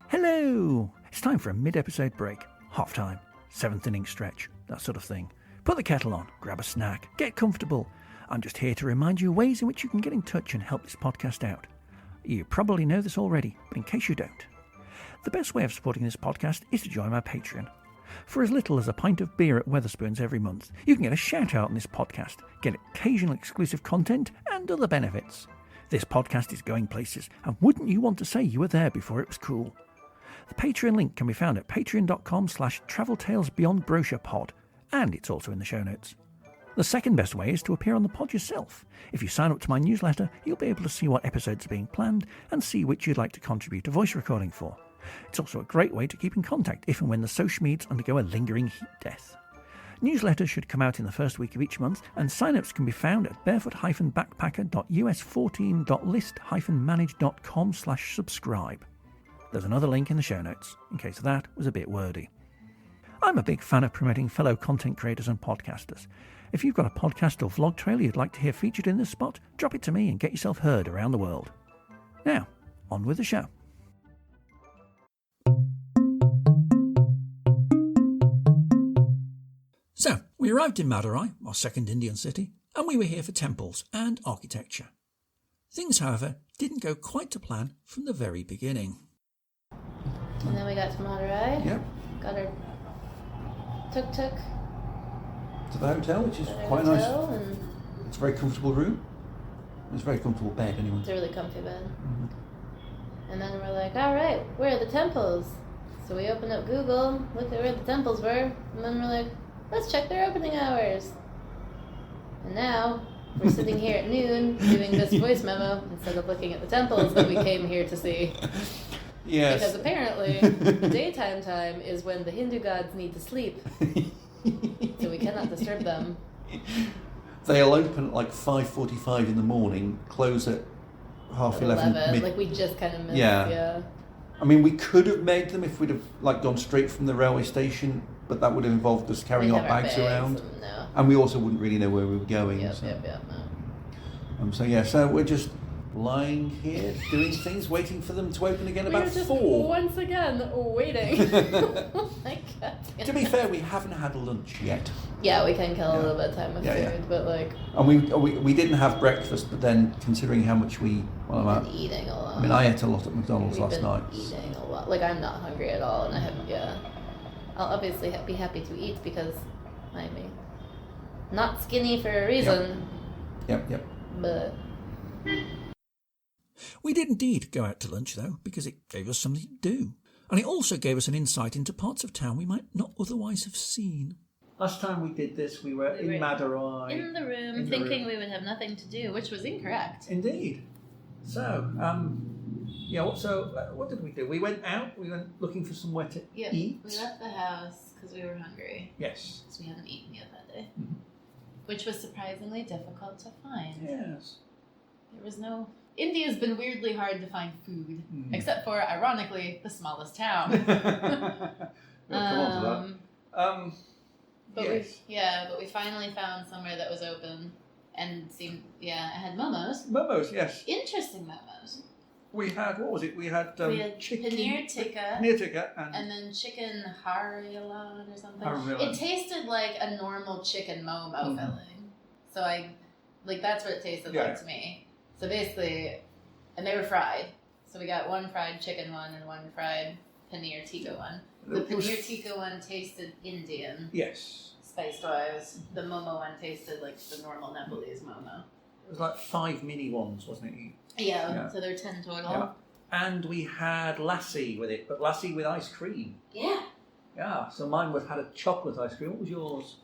Hello! It's time for a mid-episode break. Half-time, 7th inning stretch, that sort of thing. Put the kettle on, grab a snack, get comfortable. I'm just here to remind you ways in which you can get in touch and help this podcast out. You probably know this already, but in case you don't, the best way of supporting this podcast is to join my Patreon. For as little as a pint of beer at Wetherspoons every month, you can get a shout out on this podcast, get occasional exclusive content, and other benefits. This podcast is going places, and wouldn't you want to say you were there before it was cool? The Patreon link can be found at patreon.com/traveltalesbeyondbrochurepod, and it's also in the show notes. The second best way is to appear on the pod yourself. If you sign up to my newsletter, you'll be able to see what episodes are being planned and see which you'd like to contribute a voice recording for. It's also a great way to keep in contact if and when the social medias undergo a lingering heat death. Newsletters should come out in the first week of each month, and sign-ups can be found at barefoot-backpacker.us14.list-manage.com/subscribe. There's another link in the show notes, in case that was a bit wordy. I'm a big fan of promoting fellow content creators and podcasters. If you've got a podcast or vlog trailer you'd like to hear featured in this spot, drop it to me and get yourself heard around the world. Now, on with the show. So, we arrived in Madurai, our second Indian city, and we were here for temples and architecture. Things, however, didn't go quite to plan from the very beginning. And then we got to Madurai. Yep. Got our tuk-tuk. To the hotel, which is quite nice. It's a very comfortable room. It's a very comfortable bed, anyway. It's a really comfy bed. Mm-hmm. And then we're like, all right, where are the temples? So we opened up Google, looked at where the temples were, and then we're like, let's check their opening hours. And now we're sitting here at noon doing this voice memo instead of looking at the temples that we came here to see. Yes. Because apparently daytime time is when the Hindu gods need to sleep. So we cannot disturb them. They'll open at like 5:45 in the morning, close at half 11. Like we just kind of missed. Yeah. I mean, we could have made them if we'd have gone straight from the railway station, but that would have involved us carrying our bags around. No. And we also wouldn't really know where we were going. No. So we're just lying here doing things, waiting for them to open again about 4. Once again waiting. Oh my God. To be fair, we haven't had lunch yet. Yeah, we can kill a little bit of time with food, but And we didn't have breakfast, but then considering how much we've been eating a lot. I mean, I ate a lot at McDonald's last night. Eating a lot. I'm not hungry at all, and I'll obviously be happy to eat because I'm not skinny for a reason. Yep. But we did indeed go out to lunch, though, because it gave us something to do. And it also gave us an insight into parts of town we might not otherwise have seen. Last time we did this, we were in Madurai. In the room, thinking we would have nothing to do, which was incorrect. Indeed. So, what did we do? We went out, we went looking for somewhere to eat. We left the house because we were hungry. Yes. Because we hadn't eaten yet that day. Mm-hmm. Which was surprisingly difficult to find. Yes. There was no... India's been weirdly hard to find food, except for, ironically, the smallest town. We'll come on to that. But we finally found somewhere that was open and it had momos. Momos, yes. Interesting momos. We had, what was it? We had chicken... Paneer tikka. And then chicken harilan or something. It tasted like a normal chicken momo filling. So that's what it tasted like to me. So basically, and they were fried. So we got one fried chicken one and one fried paneer tikka one. The paneer tikka one tasted Indian. Yes. Spice-wise. The momo one tasted like the normal Nepalese momo. It was like 5 mini ones, wasn't it? Yeah. So there were 10 total. Yeah. And we had lassi with it, but lassi with ice cream. Yeah. Yeah, so mine had a chocolate ice cream. What was yours?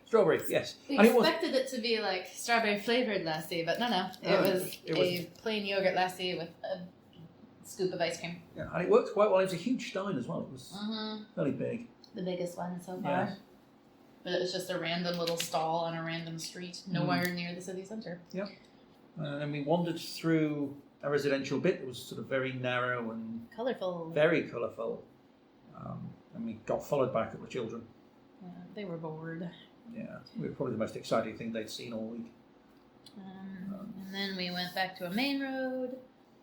Strawberry, yes. We expected it to be like strawberry flavoured lassi, but no. It was a plain yogurt lassi with a scoop of ice cream. Yeah, and it worked quite well. It was a huge stein as well. It was fairly big. The biggest one so far. Yeah. But it was just a random little stall on a random street, nowhere near the city centre. Yep. And then we wandered through a residential bit that was sort of very narrow and... Colourful. Very colourful. And we got followed by a couple of children. Yeah, they were bored. Yeah, we were probably the most exciting thing they'd seen all week. And then we went back to a main road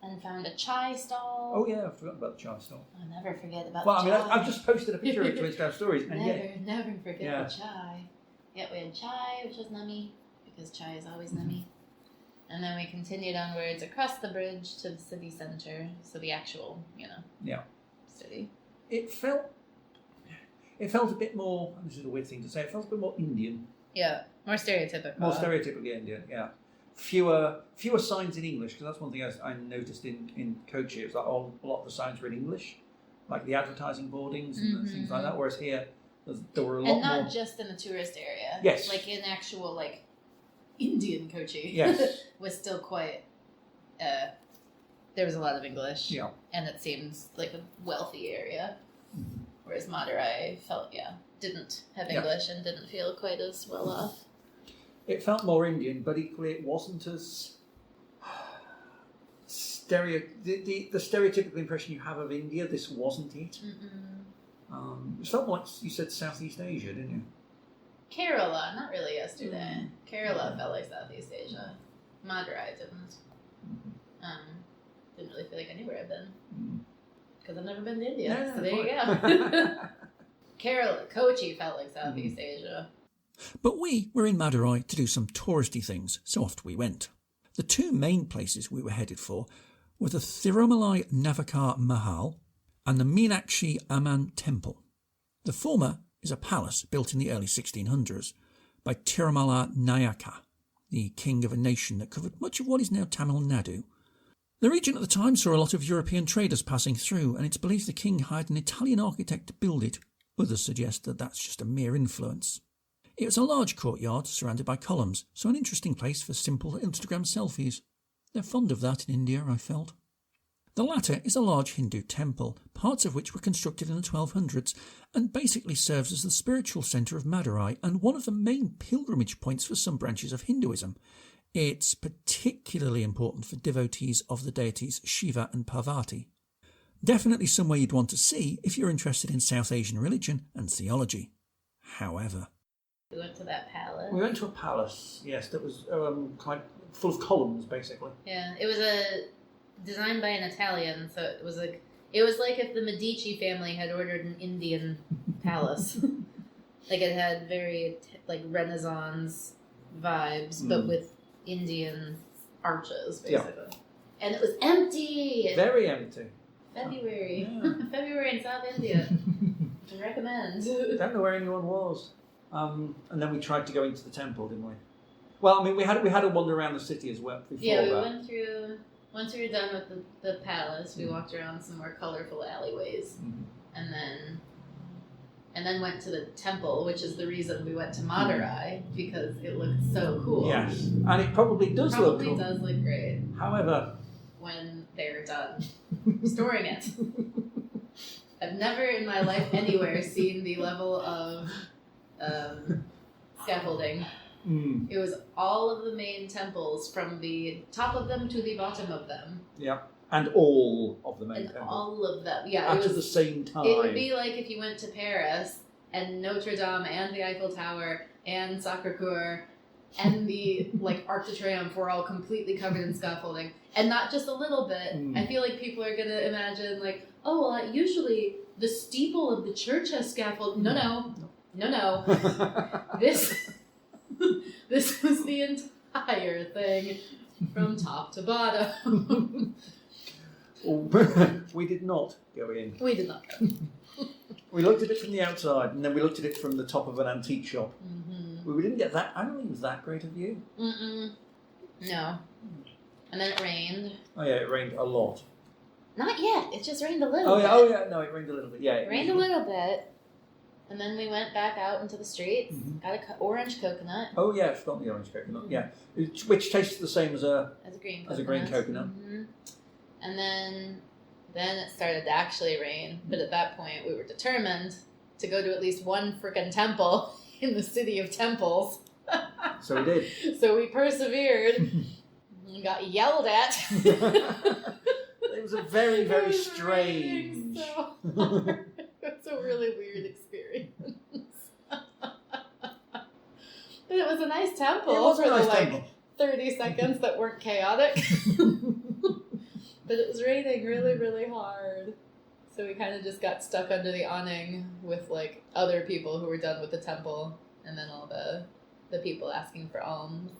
and found a chai stall. Oh yeah, I forgot about the chai stall. I'll never forget about the chai. Well, I mean, I've just posted a picture of it to Instagram stories. And never forget the chai. Yeah, we had chai, which was nummy, because chai is always nummy. And then we continued onwards across the bridge to the city centre, so the actual, city. It felt a bit more, this is a weird thing to say, it felt a bit more Indian. Yeah, more stereotypical. More stereotypically Indian, yeah. Fewer signs in English, because that's one thing I noticed in Kochi. It was like a lot of the signs were in English. like the advertising boardings and things like that. Whereas here, there were a lot more. And not just in the tourist area. Yes. Like in actual, like, Indian Kochi. Yes. Was still quite, there was a lot of English. Yeah. And it seems like a wealthy area. Whereas Madurai didn't have English and didn't feel quite as well off. It felt more Indian, but equally it wasn't as the stereotypical impression you have of India. This wasn't it. It felt like you said Southeast Asia, didn't you? Kerala, not really yesterday. Kerala felt like Southeast Asia. Madurai didn't. Didn't really feel like anywhere I've been. Because I've never been to India, so there you go. Kochi felt like Southeast Asia. But we were in Madurai to do some touristy things, so off we went. The two main places we were headed for were the Thirumalai Navakar Mahal and the Meenakshi Amman Temple. The former is a palace built in the early 1600s by Tirumala Nayaka, the king of a nation that covered much of what is now Tamil Nadu. The region at the time saw a lot of European traders passing through, and it's believed the king hired an Italian architect to build it. Others suggest that that's just a mere influence. It was a large courtyard surrounded by columns, so an interesting place for simple Instagram selfies. They're fond of that in India, I felt. The latter is a large Hindu temple, parts of which were constructed in the 1200s, and basically serves as the spiritual centre of Madurai and one of the main pilgrimage points for some branches of Hinduism. It's particularly important for devotees of the deities Shiva and Parvati. Definitely somewhere you'd want to see if you're interested in South Asian religion and theology. However, we went to that palace. We went to a palace, yes, that was quite full of columns, basically. Yeah, it was designed by an Italian, so it was like if the Medici family had ordered an Indian palace. Like it had very like Renaissance vibes, but with Indian arches, basically. Yeah. And it was empty. Very empty. February. Yeah. February in South India. I recommend. Don't know where anyone was. And then we tried to go into the temple, didn't we? Well, I mean, we had a wander around the city as well before. Yeah, we went through. Once we were done with the palace, we walked around some more colorful alleyways, and then went to the temple, which is the reason we went to Madurai, because it looked so cool. Yes, and it probably does look cool. Probably does look great. However, when they're done storing it. I've never in my life anywhere seen the level of scaffolding. It was all of the main temples from the top of them to the bottom of them. Yeah, and all of the main temples. All of them, yeah. At the same time. It would be like if you went to Paris and Notre Dame and the Eiffel Tower and Sacré-Cœur and the Arc de Triomphe were all completely covered in scaffolding. And not just a little bit. I feel like people are going to imagine usually the steeple of the church has scaffold. No. This was the entire thing from top to bottom. We did not go in. We did not go. We looked at it from the outside, and then we looked at it from the top of an antique shop. We didn't get that. I don't think it was that great a view. No. And then it rained. Oh yeah, it rained a lot. Not yet. It just rained a little bit. Oh yeah. No, it rained a little bit. Yeah, it rained a little bit. And then we went back out into the streets, got an orange coconut. Oh yeah, I forgot the orange coconut. Yeah, which tastes the same as a green coconut. And then it started to actually rain. But at that point, we were determined to go to at least one frickin' temple in the city of temples. So we did. So we persevered. We got yelled at. It was a very, very strange. So hard. It's a really weird experience. But it was a nice temple for the 30 seconds that weren't chaotic. But it was raining really, really hard. So we kind of just got stuck under the awning with other people who were done with the temple, and then all the people asking for alms.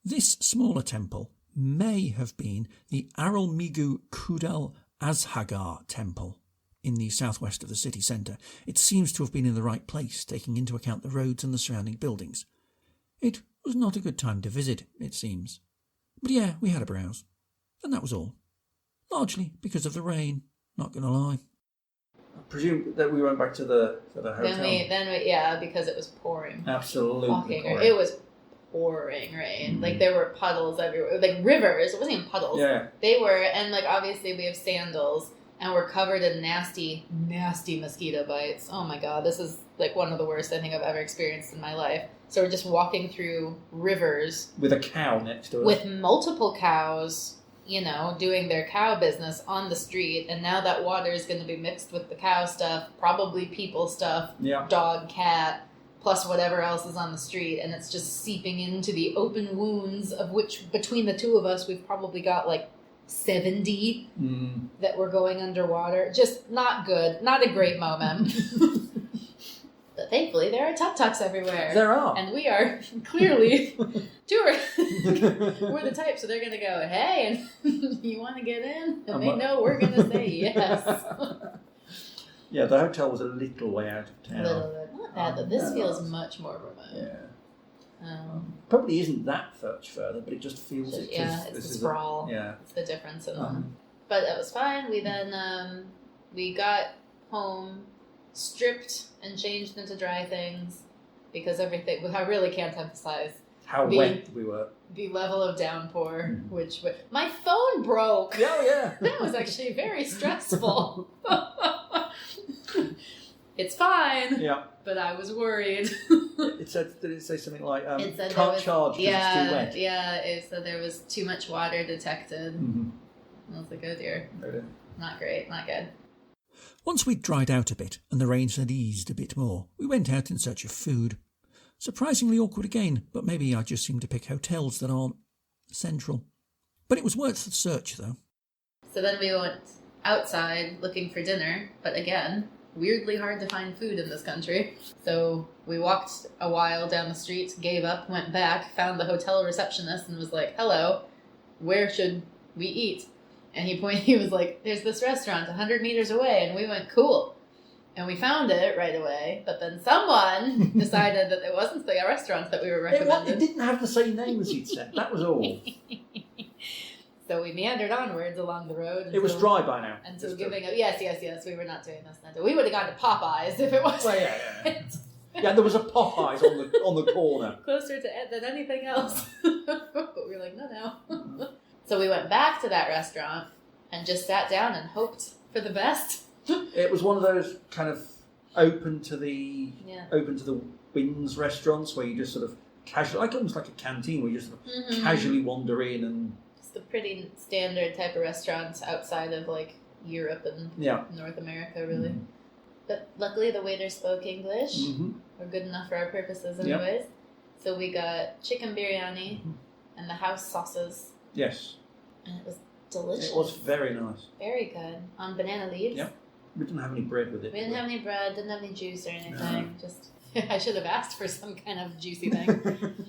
This smaller temple may have been the Arulmigu Kudal Azhagar temple in the southwest of the city centre. It seems to have been in the right place, taking into account the roads and the surrounding buildings. It was not a good time to visit, it seems. But yeah, we had a browse. And that was all. Largely because of the rain, not going to lie. I presume that we went back to the hotel. Then we yeah, because it was pouring. Absolutely pouring. It was pouring rain. Like there were puddles everywhere, like rivers. It wasn't even puddles. Yeah. They were, and like obviously we have sandals, and we're covered in nasty mosquito bites. Oh my god, this is like one of the worst I think I've ever experienced in my life. So we're just walking through rivers with a cow next to us, with multiple cows, you know, doing their cow business on the street, and now that water is going to be mixed with the cow stuff, probably people stuff, dog, cat, plus whatever else is on the street, and it's just seeping into the open wounds, of which between the two of us we've probably got like 70 that were going underwater. Just not good, not a great moment. But thankfully there are tuk-tuks everywhere. There are. And we are clearly tourists. We're the type, so they're going to go, hey, and you want to get in? And they know we're going to say yes. Yeah, the hotel was a little way out of town. A little bit. Not bad, though. This feels much more remote. Yeah. Probably isn't that much further, but it just feels it. Yeah, it's the sprawl. It's the difference in them. But it was fine. We then we got home, stripped and changed into dry things, because everything. I really can't emphasize how wet we were. The level of downpour, which my phone broke. Oh yeah, that was actually very stressful. It's fine. Yeah. But I was worried. Did it say something like, can't charge because it's too wet? Yeah, it said there was too much water detected. I was like, oh dear. Not great, not good. Once we'd dried out a bit and the rains had eased a bit more, we went out in search of food. Surprisingly awkward again, but maybe I just seem to pick hotels that aren't central. But it was worth the search, though. So then we went outside looking for dinner, but again, weirdly hard to find food in this country. So we walked a while down the street, gave up, went back, found the hotel receptionist and was like, hello, where should we eat? And he was like, there's this restaurant 100 meters away. And we went, cool. And we found it right away. But then someone decided that it wasn't the restaurant that we were recommending. It didn't have the same name as you'd said. That was all. So we meandered onwards along the road. It was dry by now. Until giving up. Yes. We were not doing this. We would have gone to Popeyes if it was. Well, yeah. Yeah, there was a Popeyes on the corner. Closer to Ed than anything else. But we were like, no. So we went back to that restaurant and just sat down and hoped for the best. It was one of those kind of open to the winds restaurants where you just sort of casually, like almost like a canteen where you just sort of casually wander in and. It's a pretty standard type of restaurant outside of like Europe and North America, really. But luckily the waiter spoke English. Or good enough for our purposes anyways. Yep. So we got chicken biryani and the house sauces. Yes. And it was delicious. It was very nice. Very good. On banana leaves. Yep. We didn't have any bread with it. We didn't have any bread, didn't have any juice or anything. No. Just I should have asked for some kind of juicy thing.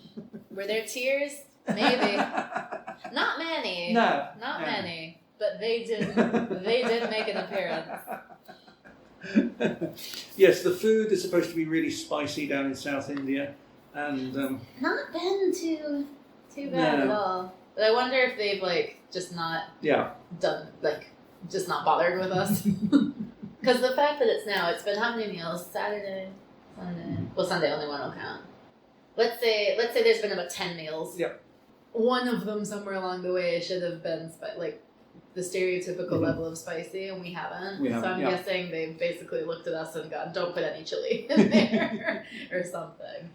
Were there tears? Maybe. Not many. No. Not many. But they did make an appearance. Yes, the food is supposed to be really spicy down in South India, and not been too bad at all. But I wonder if they've just not done just not bothered with us. Because the fact that it's been how many meals? Saturday, Sunday. Well, Sunday only one will count. Let's say there's been about 10 meals. Yep. One of them somewhere along the way should have been the stereotypical level of spicy, and we haven't. So I'm guessing they've basically looked at us and gone, don't put any chili in there or something.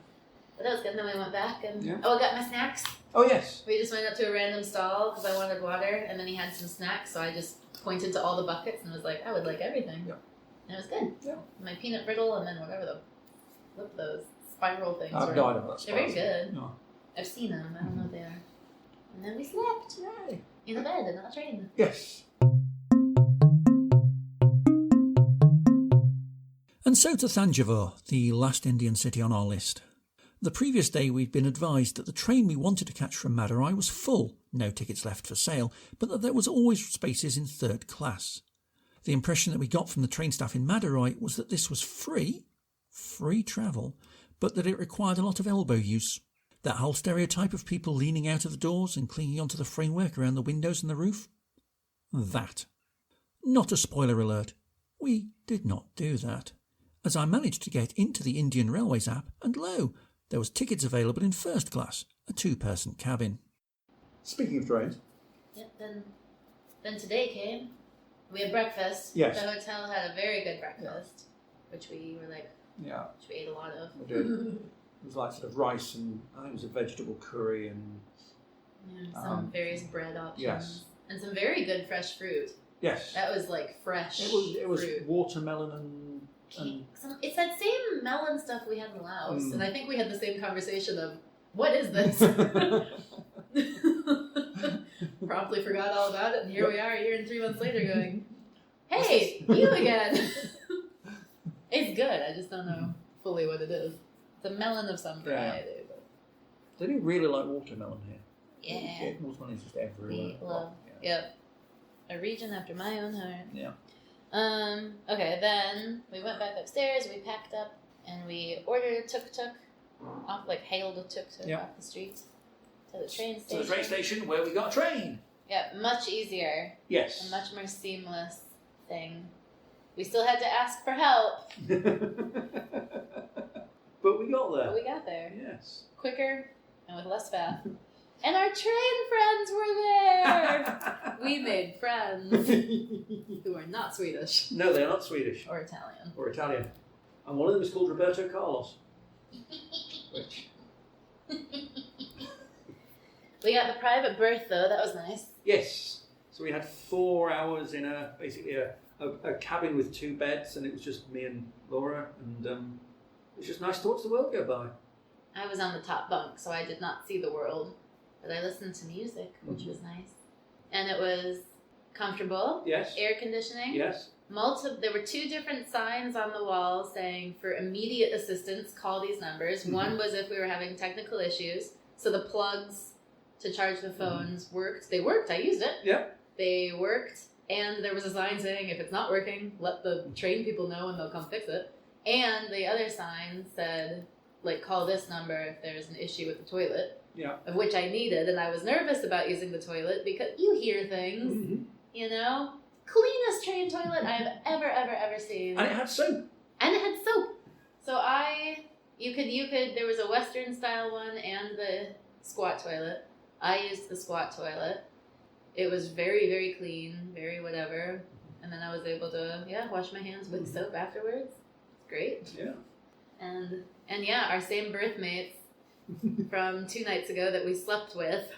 But that was good. And then we went back and I got my snacks. Oh yes. We just went up to a random stall because I wanted water, and then he had some snacks, so I just pointed to all the buckets and was like, I would like everything. Yeah. And it was good. Yeah. My peanut brittle and then whatever those spiral things I've died of that. They're very good. No. I've seen them. I don't know what they are. And then we slept. Yay. In a bed and on a train. Yes. And so to Thanjavur, the last Indian city on our list. The previous day we'd been advised that the train we wanted to catch from Madurai was full, no tickets left for sale, but that there was always spaces in third class. The impression that we got from the train staff in Madurai was that this was free travel, but that it required a lot of elbow use. That whole stereotype of people leaning out of the doors and clinging onto the framework around the windows and the roof? That. Not a spoiler alert. We did not do that, as I managed to get into the Indian Railways app, and lo, there was tickets available in first class, a 2-person cabin. Speaking of trains. Yeah, then today came. We had breakfast. Yes. The hotel had a very good breakfast, which we were like, which we ate a lot of. We did. It was like sort of rice and I think it was a vegetable curry and some various bread options. Yes. And some very good fresh fruit. Yes. That was like fresh. It was fruit. Watermelon and it's that same melon stuff we had in Laos, and I think we had the same conversation of, what is this? Promptly forgot all about it, and here we are a year and 3 months later going, hey, you again. It's good, I just don't know fully what it is. It's a melon of some variety. Yeah. But they do really like watermelon here. Yeah. Watermelon is just everywhere. We love, yep. A region after my own heart. Yeah. Okay, then we went back upstairs, we packed up, and we ordered a tuk-tuk, hailed a tuk-tuk off the street to the train station. To the train station where we got a train. Yeah, much easier. Yes. A much more seamless thing. We still had to ask for help. But we got there. But we got there. Yes. Quicker and with less faff. And our train friends were there! We made friends who are not Swedish. No, they're not Swedish. Or Italian. Or Italian. And one of them is called Roberto Carlos. Which... We got the private berth, though. That was nice. Yes. So we had 4 hours in basically a cabin with 2 beds, and it was just me and Laura, and it was just nice to watch the world go by. I was on the top bunk, so I did not see the world, but I listened to music, which was nice. And it was comfortable. Yes. Air conditioning. Yes. There were 2 different signs on the wall saying, for immediate assistance, call these numbers. One was if we were having technical issues, so the plugs to charge the phones worked. They worked. I used it. Yeah. They worked. And there was a sign saying, if it's not working, let the train people know and they'll come fix it. And the other sign said, call this number if there's an issue with the toilet. Yeah. Of which I needed. And I was nervous about using the toilet because you hear things, you know? Cleanest train toilet I have ever seen. And it had soap. So there was a Western style one and the squat toilet. I used the squat toilet. It was very, very clean, very whatever. And then I was able to, wash my hands with soap afterwards. It's great. Yeah. And our same berth mates from 2 nights ago that we slept with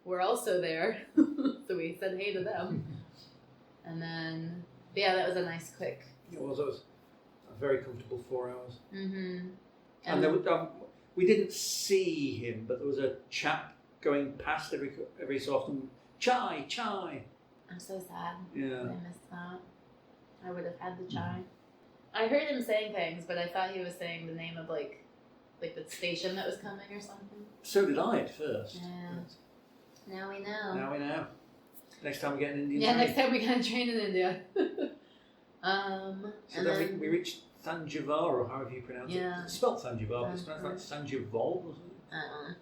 were also there. So we said hey to them. And then, that was a nice quick. It was a very comfortable 4 hours. Mm-hmm. And there was, we didn't see him, but there was a chap going past every so often. Chai. I'm so sad. Yeah. I missed that. I would have had the chai. I heard him saying things, but I thought he was saying the name of like the station that was coming or something. So did I at first. Yeah. Now we know. Next time we get an Indian train. train. Next time we get a train in India. So then we reached Thanjavur, or however you pronounce it. It's spelled Thanjavur, but it's pronounced like Thanjavur or something.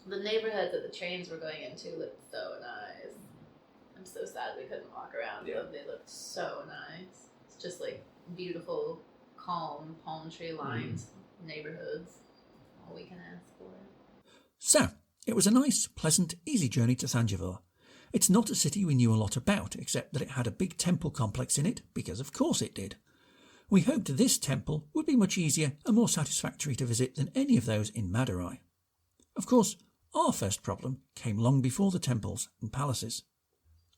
The neighborhoods that the trains were going into looked so nice. I'm so sad we couldn't walk around them. They looked so nice. It's just beautiful, calm, palm tree lined neighborhoods. All we can ask for. So, it was a nice, pleasant, easy journey to Thanjavur. It's not a city we knew a lot about, except that it had a big temple complex in it, because of course it did. We hoped this temple would be much easier and more satisfactory to visit than any of those in Madurai. Of course, our first problem came long before the temples and palaces.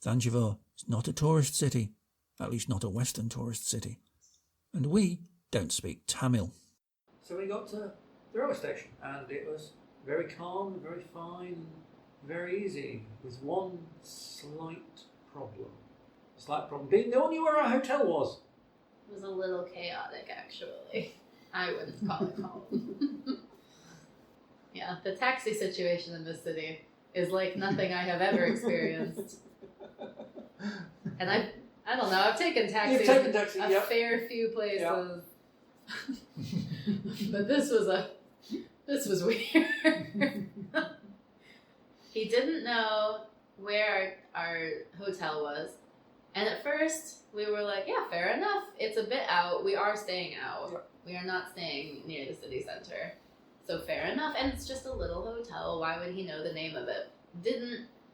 Thanjavur is not a tourist city, at least not a Western tourist city. And we don't speak Tamil. So we got to the railway station, and it was very calm, very fine, very easy, with one slight problem. Being no one knew where our hotel was. It was a little chaotic, actually. I wouldn't call it calm. Yeah, the taxi situation in this city is like nothing I have ever experienced. And I don't know, I've taken taxis a fair few places. Yeah. But this was weird. He didn't know where our hotel was, And at first, we were like, yeah, fair enough. It's a bit out. We are staying out. Yeah. We are not staying near the city center. So fair enough. And it's just a little hotel. Why would he know the name of it?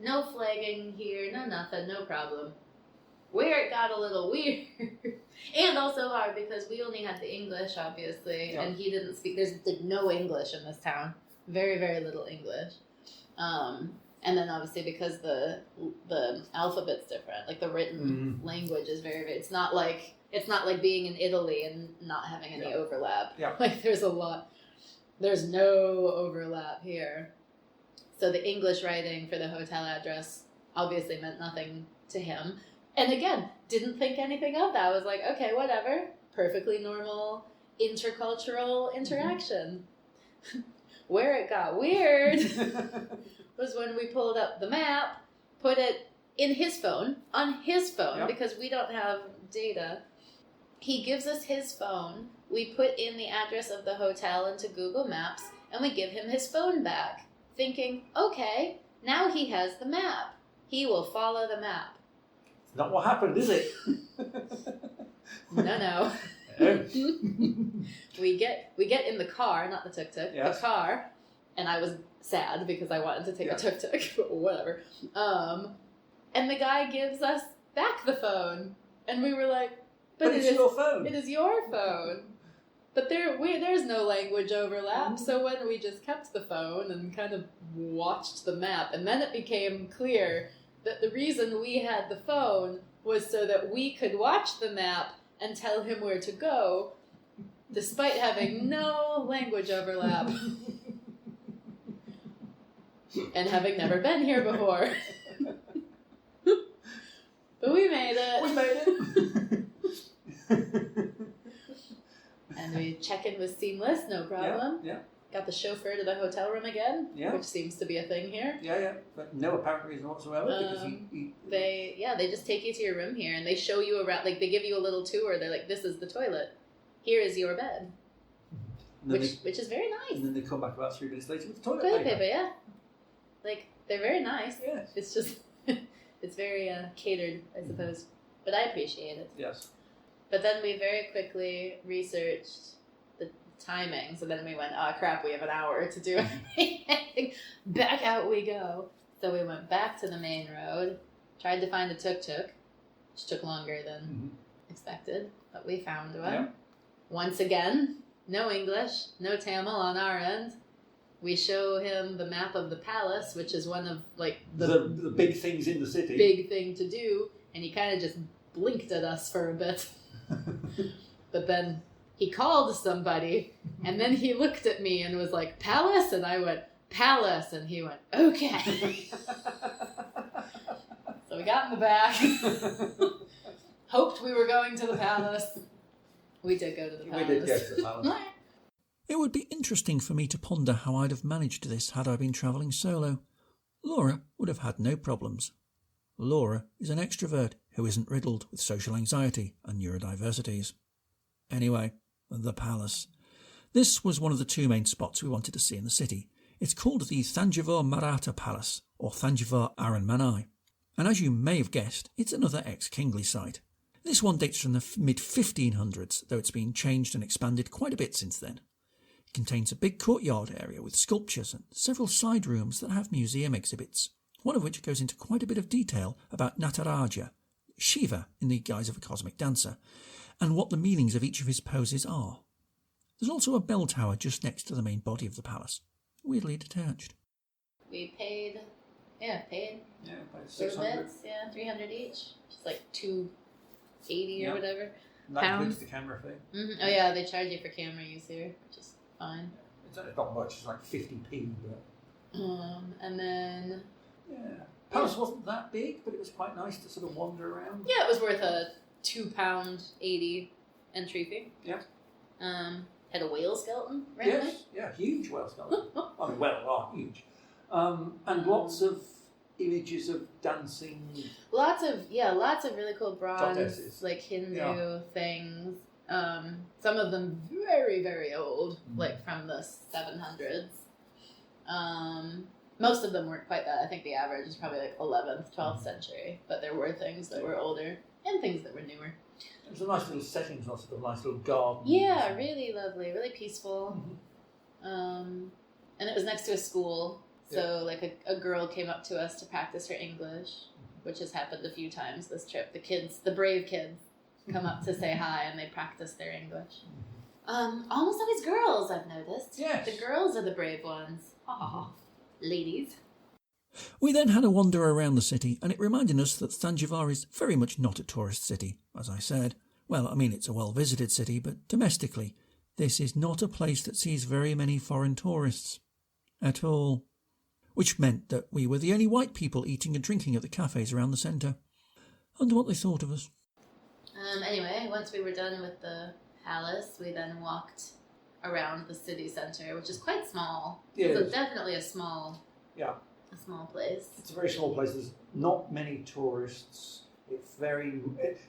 No flagging here, no nothing, no problem. Where it got a little weird, and also hard because we only had the English, obviously, and he didn't speak. There's no English in this town. Very, very little English. And then obviously because the alphabet's different, like the written language is very, very. It's not like being in Italy and not having any overlap. Yeah. Like there's no overlap here. So the English writing for the hotel address obviously meant nothing to him. And again, didn't think anything of that. I was like, okay, whatever. Perfectly normal intercultural interaction. Where it got weird was when we pulled up the map, put it on his phone, because we don't have data. He gives us his phone. We put in the address of the hotel into Google Maps, and we give him his phone back, thinking, okay, now he has the map. He will follow the map. It's not what happened, is it? No. We get in the car, not the tuk-tuk, the car, and I was sad because I wanted to take a tuk-tuk, but whatever. And the guy gives us back the phone, and we were like, but it's your phone. It is your phone. But there's no language overlap, so when we just kept the phone and kind of watched the map, and then it became clear that the reason we had the phone was so that we could watch the map and tell him where to go, despite having no language overlap. And having never been here before. But we made it. And we check-in was seamless, no problem. Yeah. Got the chauffeur to the hotel room again, which seems to be a thing here. Yeah, but no apparent reason whatsoever. Because they just take you to your room here and they show you around, like they give you a little tour. They're like, this is the toilet. Here is your bed. Which is very nice. And then they come back about 3 minutes later with toilet paper, yeah. Like, they're very nice. Yes. It's just, it's very catered, I suppose. But I appreciate it. Yes. But then we very quickly researched the timing. So then we went, oh crap, we have an hour to do everything. Back out we go. So we went back to the main road, tried to find a tuk-tuk, which took longer than expected, but we found one. Yeah. Once again, no English, no Tamil on our end. We show him the map of the palace, which is one of like the big things in the city. Big thing to do, and he kind of just blinked at us for a bit. But then he called somebody, and then he looked at me and was like, "Palace?" And I went, "Palace," and he went, "Okay." So we got in the back. Hoped we were going to the palace. We did go to the palace. We did go to the palace. It would be interesting for me to ponder how I'd have managed this had I been travelling solo. Laura would have had no problems. Laura is an extrovert who isn't riddled with social anxiety and neurodiversities. Anyway, the palace. This was one of the two main spots we wanted to see in the city. It's called the Thanjavur Maratha Palace, or Thanjavur Aranmanai. And as you may have guessed, it's another ex-kingly site. This one dates from the mid-1500s, though it's been changed and expanded quite a bit since then. It contains a big courtyard area with sculptures and several side rooms that have museum exhibits, one of which goes into quite a bit of detail about Nataraja, Shiva in the guise of a cosmic dancer, and what the meanings of each of his poses are. There's also a bell tower just next to the main body of the palace, weirdly detached. We paid. Yeah, about 600. Bits, 300 each. Just like $2.80 or whatever. That includes the camera fee. Mm-hmm. Oh yeah, they charge you for camera use here, which is fine. It's not much, it's like 50p, but... And then... Yeah. Palace wasn't that big, but it was quite nice to sort of wander around. Yeah, it was worth a £2.80 entry fee. Yeah. Had a whale skeleton, randomly. Yes, yeah, huge whale skeleton. I mean, huge. And lots of images of dancing. Lots of really cool bronze, goddesses. like Hindu things. Some of them very, very old, like from the 700s. Most of them weren't quite that. I think the average is probably like 11th, 12th century, but there were things that were older. And things that were newer. It was a nice little setting, lots of nice little gardens. Yeah, really lovely, really peaceful. And it was next to a school, so like a girl came up to us to practice her English, which has happened a few times this trip. The brave kids, come up to say hi and they practice their English. Almost always girls, I've noticed. Yes. The girls are the brave ones. Ladies. We then had a wander around the city, and it reminded us that Thanjavur is very much not a tourist city, as I said. Well, I mean, it's a well-visited city, but domestically, this is not a place that sees very many foreign tourists at all. Which meant that we were the only white people eating and drinking at the cafes around the centre. I wonder what they thought of us. Anyway, once we were done with the palace, we then walked around the city centre, which is quite small. Yeah, it's definitely a small place. It's a very small place. There's not many tourists.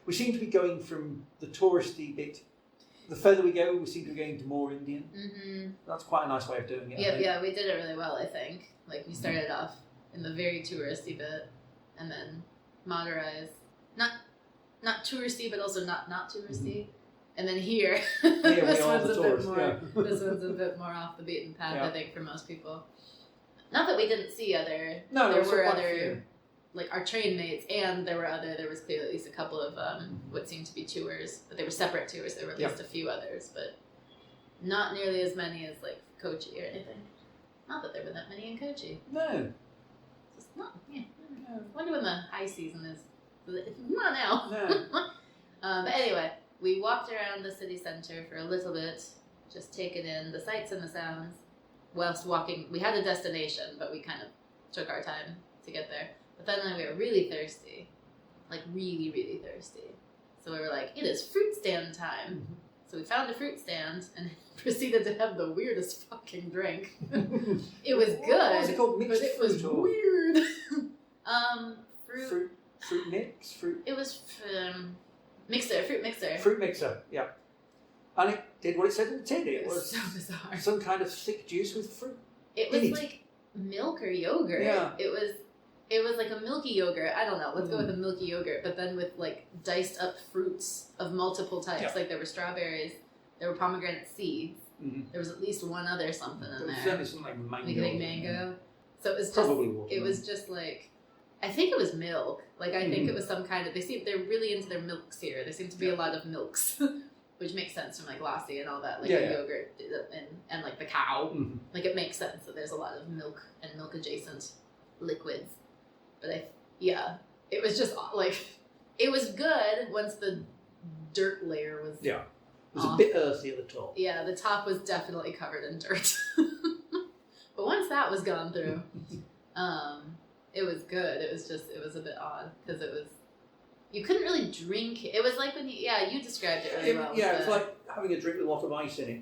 We seem to be going from the touristy bit. The further we go, we seem to be going to more Indian. Mm-hmm. That's quite a nice way of doing it. Yeah, we did it really well, I think. Like, we started off in the very touristy bit, and then Madurai is not touristy, but also not touristy. And then here, this one's a bit more off the beaten path, I think, for most people. Not that we didn't see other. No, there were other, like our train mates, and there was clearly at least a couple of what seemed to be tours, but they were separate tours. There were at least a few others, but not nearly as many as like Kochi or anything. Not that there were that many in Kochi. No. Just not. Yeah. I wonder when the high season is. Not now. No. But anyway, we walked around the city centre for a little bit, just taking in the sights and the sounds. Whilst walking, we had a destination, but we kind of took our time to get there. But then we were really thirsty, like really, really thirsty. So we were like, it is fruit stand time. Mm-hmm. So we found a fruit stand and proceeded to have the weirdest fucking drink. It was good, what was it called? Mixed but it was weird. Fruit mix? It was mixer, fruit mixer. Fruit mixer, yeah. And it did what it said in the tin. It was so bizarre. Some kind of thick juice with fruit. It was like milk or yogurt. Yeah. It was like a milky yogurt. I don't know. Let's go with a milky yogurt, but then with like diced up fruits of multiple types. Yeah. Like there were strawberries, there were pomegranate seeds. Mm-hmm. There was at least one other something in there. Certainly something like mango. Like mango. So it was just. It was just like. I think it was milk. Like I think it was some kind of. They're really into their milks here. There seem to be a lot of milks. Which makes sense from like lassi and all that, like yogurt and like the cow. Mm-hmm. Like it makes sense that there's a lot of milk and milk adjacent liquids. But it was just like, it was good once the dirt layer was it was off. A bit earthy at the top. Yeah, the top was definitely covered in dirt. But once that was gone through, it was good. It was a bit odd because it was. You couldn't really drink it. It was like when you described it really well. Yeah, it's like having a drink with a lot of ice in it.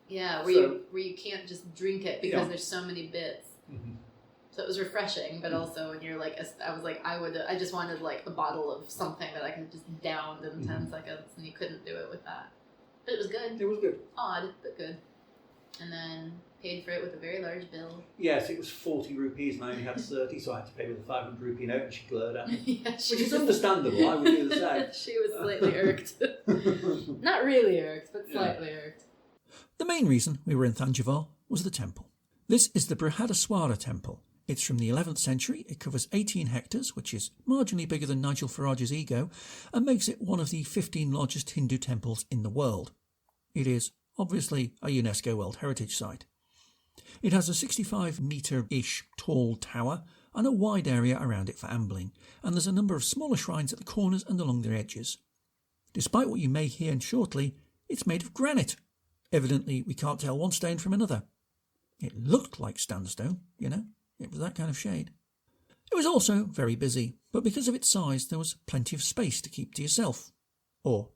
Yeah, where you can't just drink it because there's so many bits. Mm-hmm. So it was refreshing, but also when you're like, I was like, I just wanted like a bottle of something that I could just down in 10 seconds, and you couldn't do it with that. But it was good. It was good. Odd, but good. And then paid for it with a very large bill. Yes, it was 40 rupees and I only had 30, so I had to pay with a 500 rupee note, and she glared at me. Which is understandable, I would do the same. She was slightly irked. Not really irked, but slightly irked. The main reason we were in Thanjavur was the temple. This is the Brihadaswara temple. It's from the 11th century, it covers 18 hectares, which is marginally bigger than Nigel Farage's ego, and makes it one of the 15 largest Hindu temples in the world. It is obviously a UNESCO World Heritage Site. It has a 65-metre-ish tall tower and a wide area around it for ambling, and there's a number of smaller shrines at the corners and along their edges. Despite what you may hear shortly, it's made of granite. Evidently, we can't tell one stone from another. It looked like sandstone, It was that kind of shade. It was also very busy, but because of its size, there was plenty of space to keep to yourself. Or,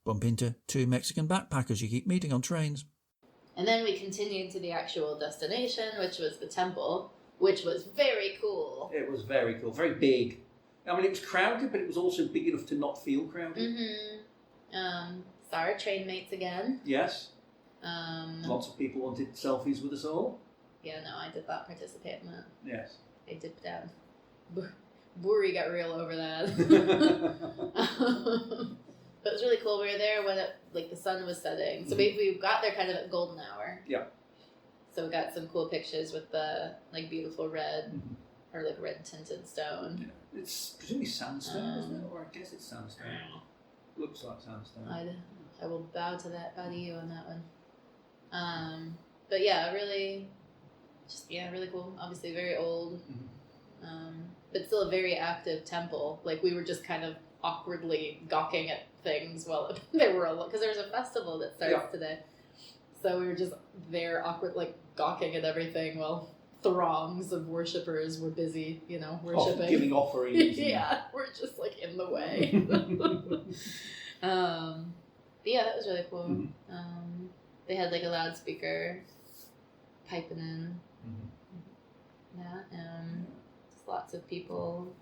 bump into 2 Mexican backpackers you keep meeting on trains. And then we continued to the actual destination, which was the temple, which was very cool. It was very cool, very big. I mean, it was crowded, but it was also big enough to not feel crowded. Mm-hmm. Saw our train mates again. Yes. Lots of people wanted selfies with us all. Yeah, no, I did not participate in that. Yes. They dipped down. Buri got real over that. But it was really cool. We were there when the sun was setting. So we got there kind of at golden hour. Yeah. So we got some cool pictures with the beautiful red or red tinted stone. Yeah. It's presumably sandstone, isn't it? Or I guess it's sandstone. Looks like sandstone. I will bow to you on that one. But yeah, really cool. Obviously very old. But still a very active temple. We were just kind of awkwardly gawking at things while they were because there's a festival that starts today. So we were just there awkward, gawking at everything while throngs of worshippers were busy, worshipping. Giving offerings. Yeah, we're just in the way. But yeah, that was really cool. They had a loudspeaker piping in. Yeah, just lots of people,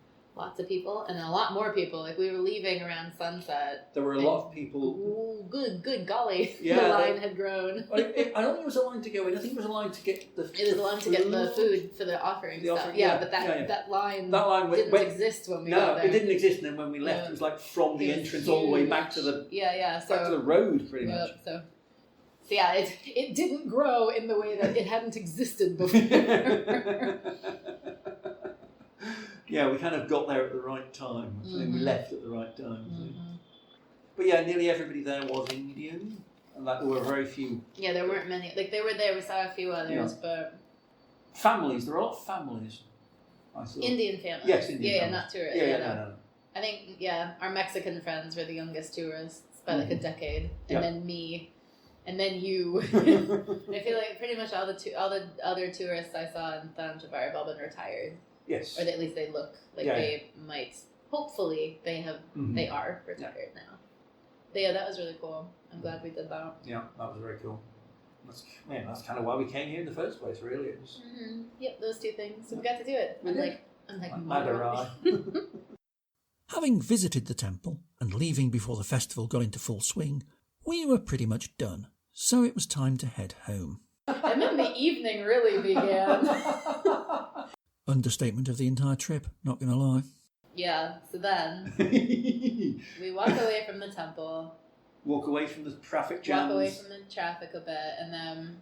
and a lot more people. We were leaving around sunset. There were a lot of people. Ooh, good golly! Yeah, the line had grown. I don't think it was a line to go in. I think it was a line to get the. It was a line to get the food for the offering stuff. But that line didn't exist when we got there. No, it didn't exist. And then when we left, it was from the entrance all the way back to the back to the road, pretty much. So yeah, it didn't grow in the way that it hadn't existed before. Yeah, we kind of got there at the right time. And we left at the right time. But yeah, nearly everybody there was Indian. And there were very few. Yeah, there weren't many. They were there, we saw a few others, but... Families, there were a lot of families. Indian families. Yes, Indian families. Yeah, not tourists. Yeah, no. I think, our Mexican friends were the youngest tourists by a decade. And then me. And then you. I feel pretty much all the other tourists I saw in Thanjavur have all been retired. Yes. Or at least they look they might. Hopefully, they are retired now. But yeah, that was really cool. I'm glad we did that. Yeah, that was very cool. That's kind of why we came here in the first place, really. It was... Yep, those two things. So we got to do it. Unlike Madurai. Having visited the temple and leaving before the festival got into full swing, we were pretty much done. So it was time to head home. And then the evening really began. Understatement of the entire trip, not going to lie. Yeah, so then we walk away from the temple. Walk away from the traffic jams. Walk away from the traffic a bit, and then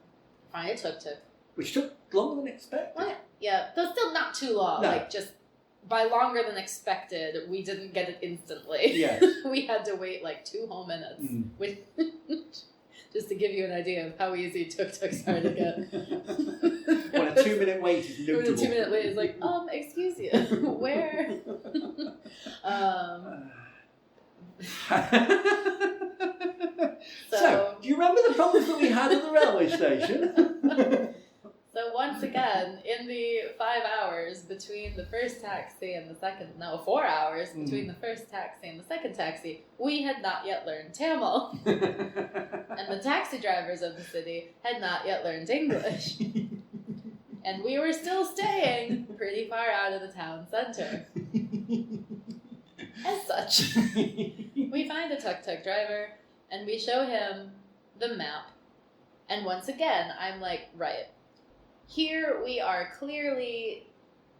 find a tuk-tuk. Which took longer than expected. Yeah, though still not too long. No. Just by longer than expected, we didn't get it instantly. Yeah. We had to wait 2 whole minutes. With just to give you an idea of how easy tuk-tuks are to get. Well, a 2-minute wait is notable. A 2-minute wait is excuse you, where? So, do you remember the problems that we had at the railway station? So once again, in the 5 hours between the first taxi and the second, 4 hours between the first taxi and the second taxi, we had not yet learned Tamil. And the taxi drivers of the city had not yet learned English. And we were still staying pretty far out of the town center. As such, we find a tuk-tuk driver and we show him the map. And once again, I'm like, right. Here we are clearly,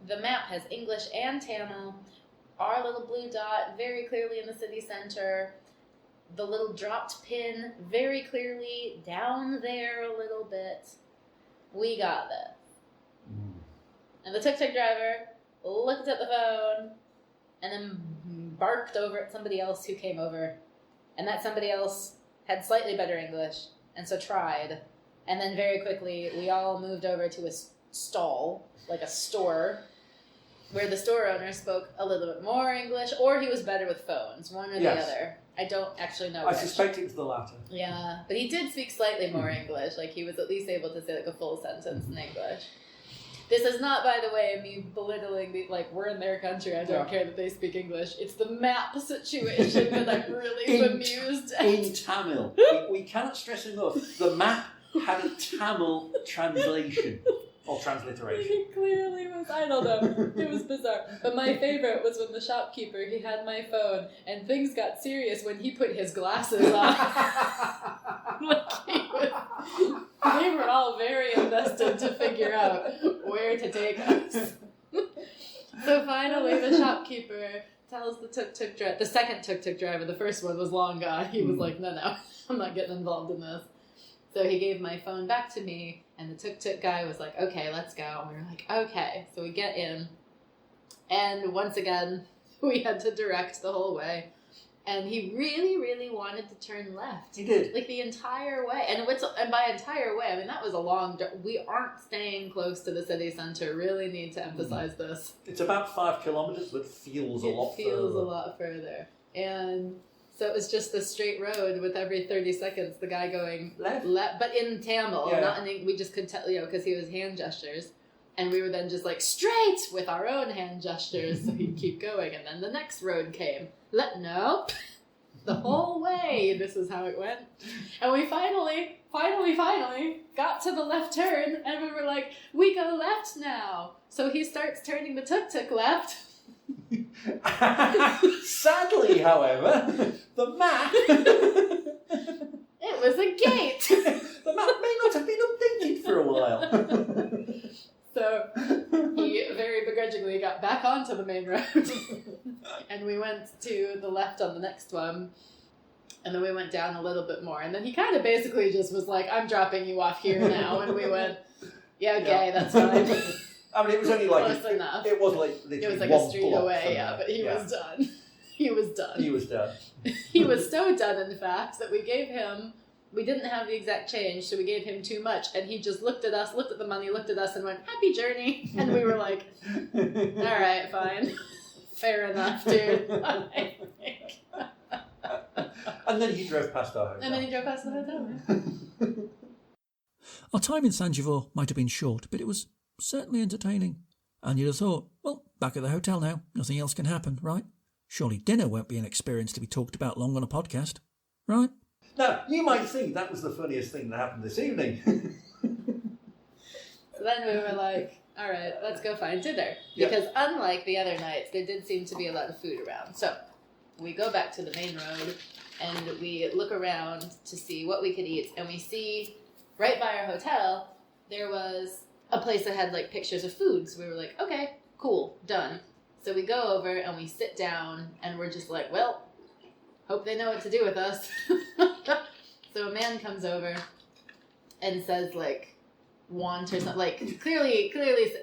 the map has English and Tamil, our little blue dot very clearly in the city center, the little dropped pin very clearly down there a little bit. We got this. And the tuk-tuk driver looked at the phone and then barked over at somebody else who came over. And that somebody else had slightly better English, and so tried. And then very quickly, we all moved over to a stall, like a store, where the store owner spoke a little bit more English, or he was better with phones, one or the other. I don't actually know which. I suspect it was the latter. Yeah, but he did speak slightly more English. He was at least able to say a full sentence in English. This is not, by the way, me belittling we're in their country, I don't care that they speak English. It's the map situation that I'm really bemused at. In Tamil. We cannot stress enough, the map had a Tamil translation. Or transliteration. It clearly was, I don't know, it was bizarre. But my favorite was when the shopkeeper, he had my phone, and things got serious when he put his glasses on. We were all very invested to figure out where to take us. So finally the shopkeeper tells the tuk-tuk driver, the second tuk-tuk driver, the first one was long gone. He was like, no, I'm not getting involved in this. So he gave my phone back to me, and the tuk-tuk guy was like, okay, let's go. And we were like, okay. So we get in, and once again, we had to direct the whole way. And he really, really wanted to turn left. He did. Like the entire way. And by entire way, I mean, that was a long... We aren't staying close to the city centre. Really need to emphasize this. It's about 5 kilometres, but feels a lot further. It feels a lot further. And so it was just a straight road with every 30 seconds the guy going left. But in Tamil, not in... We just could tell, because he was hand gestures. And we were then just like, straight with our own hand gestures. So he'd keep going. And then the next road came. Nope. The whole way, this is how it went. And we finally got to the left turn. And we were like, we go left now. So he starts turning the tuk-tuk left. Sadly, however, the map... It was a gate. The map may not have been updated for a while. So he very begrudgingly got back onto the main road. And we went to the left on the next one. And then we went down a little bit more. And then he kind of basically just was like, I'm dropping you off here now. And we went, okay, that's fine. I mean, it was only like... Close enough. It was like a street away, but he was done. He was done. He was done. He was so done, in fact, that we gave him... We didn't have the exact change, so we gave him too much. And he just looked at us, looked at the money, looked at us, and went, happy journey. And we were like, all right, fine. Fair enough, dude. And then he drove past our hotel. Our time in Thanjavur might have been short, but it was certainly entertaining. And you'd have thought, well, back at the hotel now, nothing else can happen, right? Surely dinner won't be an experience to be talked about long on a podcast, right? Now, you might think that was the funniest thing that happened this evening. So then we were like, all right, let's go find dinner. Because unlike the other nights, there did seem to be a lot of food around. So we go back to the main road and we look around to see what we could eat. And we see right by our hotel, there was a place that had like pictures of food. So we were like, okay, cool, done. So we go over and we sit down and we're just like, well, hope they know what to do with us. So a man comes over and says, like, want or something. Like, clearly,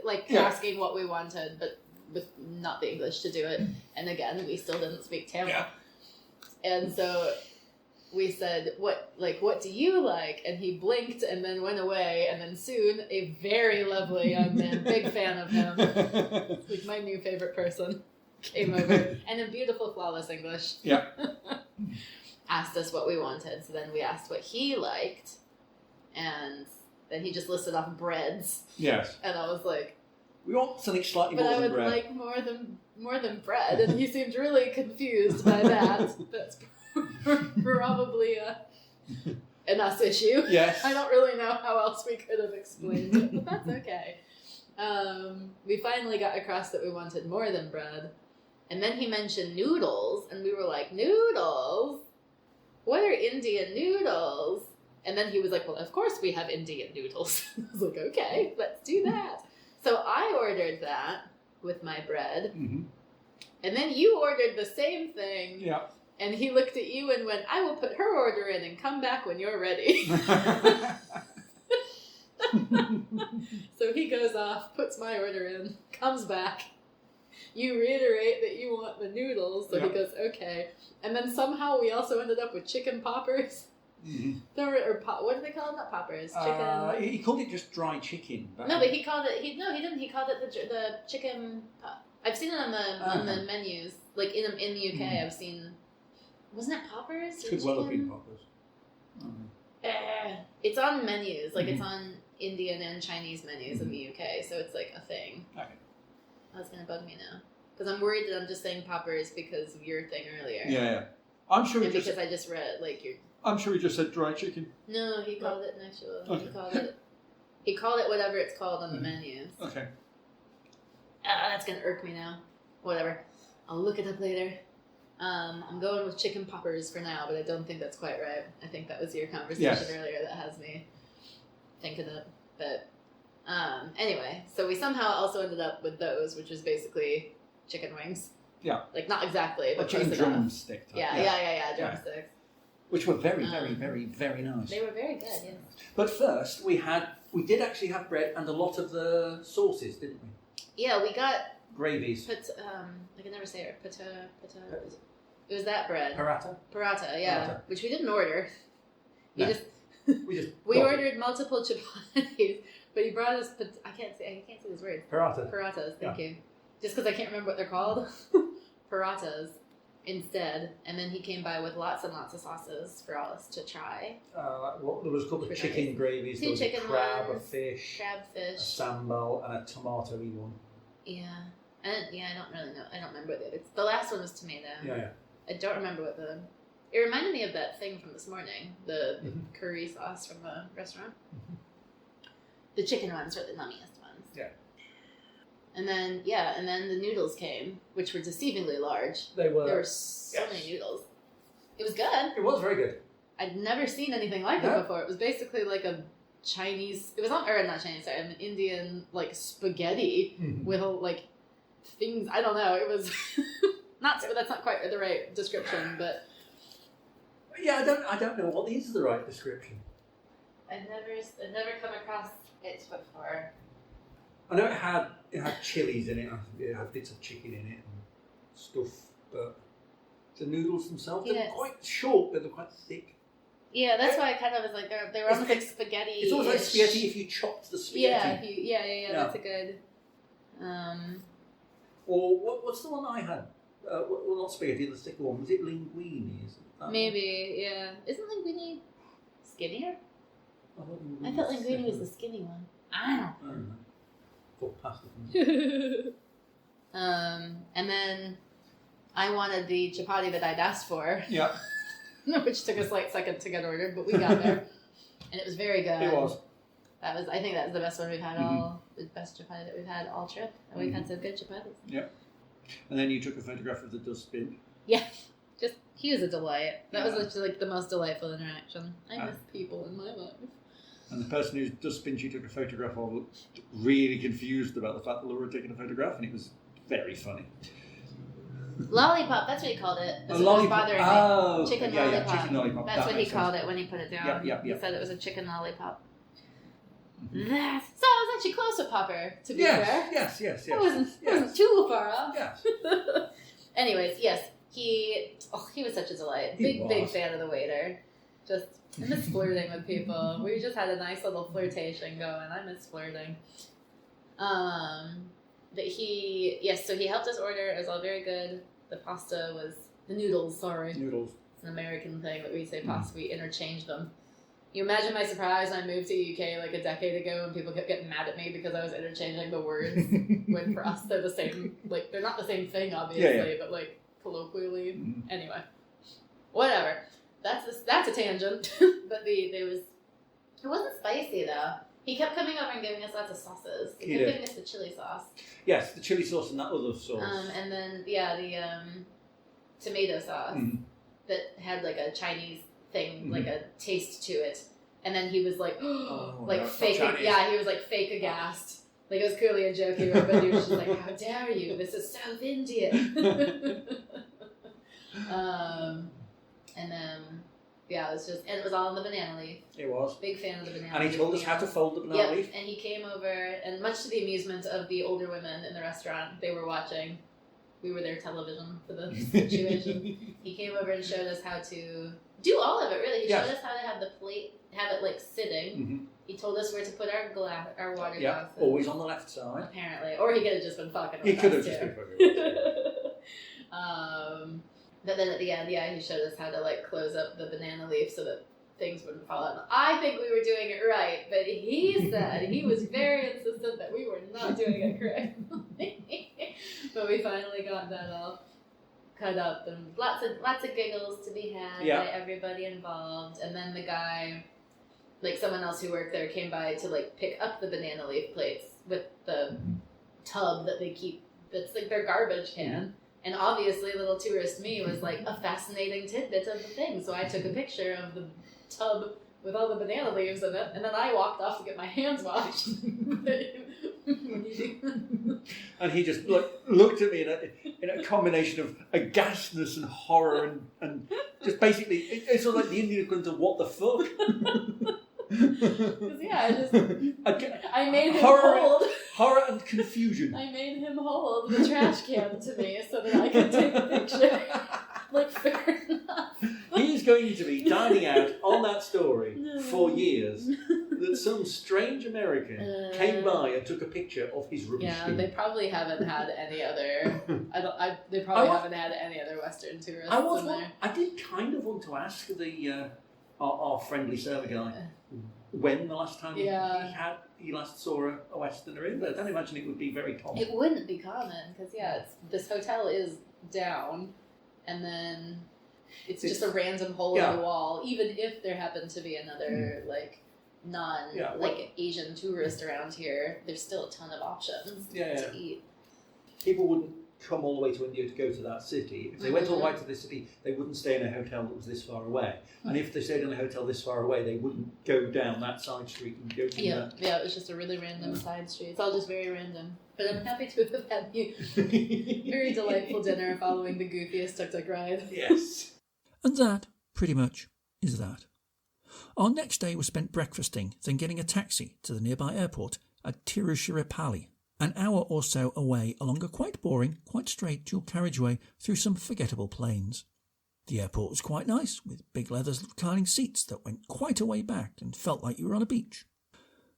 like, asking what we wanted, but with not the English to do it. And again, we still didn't speak Tamil. Yeah. And so we said, what do you like? And he blinked and then went away. And then soon, a very lovely young man, big fan of him, like my new favorite person, came over, and in beautiful, flawless English, asked us what we wanted. So then we asked what he liked, and then he just listed off breads. Yes. And I was like, we want something slightly more than bread. But I would like more than bread, and he seemed really confused by that. That's probably an us issue. Yes. I don't really know how else we could have explained it, but that's okay. We finally got across that we wanted more than bread. And then he mentioned noodles, and we were like, noodles? What are Indian noodles? And then he was like, well, of course we have Indian noodles. I was like, okay, let's do that. So I ordered that with my bread. Mm-hmm. And then you ordered the same thing. Yeah. And he looked at you and went, I will put her order in and come back when you're ready. So he goes off, puts my order in, comes back. You reiterate that you want the noodles, so he goes, okay. And then somehow we also ended up with chicken poppers. Mm-hmm. What do they call them? Not poppers. Chicken. He called it just dry chicken. No, but he called it. He didn't. He called it the chicken. I've seen it on the menus. Like in the UK, I've seen. Wasn't it poppers? It could well have been poppers. It's on menus. Like it's on Indian and Chinese menus in the UK, so it's like a thing. Okay. That's gonna bug me now because I'm worried that I'm just saying poppers because of your thing earlier. Yeah. I'm sure. And because I just read like your. I'm sure he just said dry chicken. No, he called it an actual. Okay. He called it whatever it's called on the menus. Okay. That's gonna irk me now. Whatever. I'll look it up later. I'm going with chicken poppers for now, but I don't think that's quite right. I think that was your conversation earlier that has me thinking it. But anyway, so we somehow also ended up with those, which is basically chicken wings. Yeah. Like, not exactly, but chicken drumstick type. Yeah, drumsticks. Which were very, very, very, very nice. They were very good, yes. But first, we did actually have bread and a lot of the sauces, didn't we? Yeah, we got... Gravies. I can never say it. It was that bread. Paratha, yeah. Paratha. Which we didn't order. We got ordered multiple chapatis, but he brought us... I can't say this word. Parathas, thank you. Just because I can't remember what they're called. Parathas instead. And then he came by with lots and lots of sauces for all us to try. There was a couple of chicken gravies. There was a crab, a fish, a sambal, and a tomato-y one. Yeah. I don't really know. I don't remember what the other... The last one was tomato. Yeah. I don't remember what the... It reminded me of that thing from this morning. The curry sauce from the restaurant. Mm-hmm. The chicken ones were the nummiest ones. Yeah. And then the noodles came, which were deceivingly large. They were. There were so many noodles. It was good. It was very good. I'd never seen anything like it before. It was basically like a Chinese... It was not Chinese, sorry. An Indian, like, spaghetti with, like, things... I don't know. It was... That's not quite the right description, but... Yeah, I don't know what is the right description. I've never come across it before. I know it had chilies in it. It had bits of chicken in it and stuff, but the noodles themselves they were quite short, but they're quite thick. Yeah, that's why I kind of was like they were almost like spaghetti. It's almost like spaghetti if you chopped the spaghetti. Yeah. That's a good. Or what's the one I had? Well, not spaghetti, the thicker one. Was it linguine? Maybe, yeah. Isn't linguine skinnier? I thought linguine was the skinny one. I don't know. For pasta. And then I wanted the chapati that I'd asked for. Yeah. Which took a slight second to get ordered, but we got there. And it was very good. It was. I think that was the best one we've had the best chapati that we've had all trip. And we've had some good chapatis. Yeah. And then you took a photograph of the dustbin. Yeah. He was a delight. That was literally like the most delightful interaction. I miss people in my life. And the person whose dustbin she took a photograph of looked really confused about the fact that Laura had taken a photograph, and it was very funny. Lollipop, that's what he called it. A lollipop. Oh, chicken lollipop. Yeah, chicken lollipop. That's what he called it when he put it down. Yeah. He said it was a chicken lollipop. So I was actually close with Popper, to be fair. Yes. I wasn't too far off. Yes. Anyways, yes. He was such a delight. Big fan of the waiter. I miss flirting with people. We just had a nice little flirtation going. I miss flirting. But so he helped us order. It was all very good. The pasta was... The noodles, sorry. Noodles. It's an American thing that we say pasta. We interchange them. You imagine my surprise when I moved to the UK like a decade ago and people kept getting mad at me because I was interchanging the words when for us they're the same. Like, they're not the same thing, obviously, but like colloquially. Anyway. Whatever. That's a tangent. But it wasn't spicy though. He kept coming over and giving us lots of sauces. He kept giving us the chili sauce. Yes, the chili sauce and that other sauce. And then the tomato sauce that had like a Chinese thing, like a taste to it. And then he was like, fake. Yeah, he was like fake aghast. Like it was clearly a joke, but he was just like, "How dare you? This is South Indian." And then, it was all in the banana leaf. It was. Big fan of the banana leaf. And he told us how to fold the banana leaf. And he came over, and much to the amusement of the older women in the restaurant, they were watching. We were their television for the situation. He came over and showed us how to do all of it, really. He showed us how to have the plate, have it like sitting. He told us where to put our water glass. Always on the left side. Apparently. Or he could have just been fucking with us. He could have just been fucking with us. But then at the end, he showed us how to like close up the banana leaf so that things wouldn't fall out. I think we were doing it right, but he said he was very insistent that we were not doing it correctly. But we finally got that all cut up, and lots of giggles to be had by everybody involved. And then the guy, like someone else who worked there, came by to like pick up the banana leaf plates with the tub that they keep. That's like their garbage can. And obviously, little tourist me was like a fascinating tidbit of the thing. So I took a picture of the tub with all the banana leaves in it, and then I walked off to get my hands washed. And he just looked at me in a combination of aghastness and horror and just basically, it's sort of like the Indian equivalent of what the fuck. I made him hold. Horror and confusion. I made him hold the trash can to me so that I could take a picture. Like, fair enough. He's going to be dining out on that story for years. That some strange American came by and took a picture of his rubbish. Yeah, they probably haven't had any other. They probably haven't had any other Western tourists. I did kind of want to ask our friendly server guy when the last time he last saw a Westerner in, but I don't imagine it would be very common. It wouldn't be common because this hotel is down, and then it's just a random hole in the wall. Even if there happened to be another Asian tourist around here, there's still a ton of options to eat. People wouldn't come all the way to India to go to that city. If they went all the way to the city, they wouldn't stay in a hotel that was this far away. And if they stayed in a hotel this far away, they wouldn't go down that side street and go to that. Yeah, it was just a really random side street. It's all just very random. But I'm happy to have had you very delightful dinner following the goofiest tuk-tuk ride. Yes. And that, pretty much, is that. Our next day was spent breakfasting, then getting a taxi to the nearby airport at Tiruchirappalli, an hour or so away along a quite boring, quite straight dual carriageway through some forgettable plains. The airport was quite nice, with big leather reclining seats that went quite a way back and felt like you were on a beach.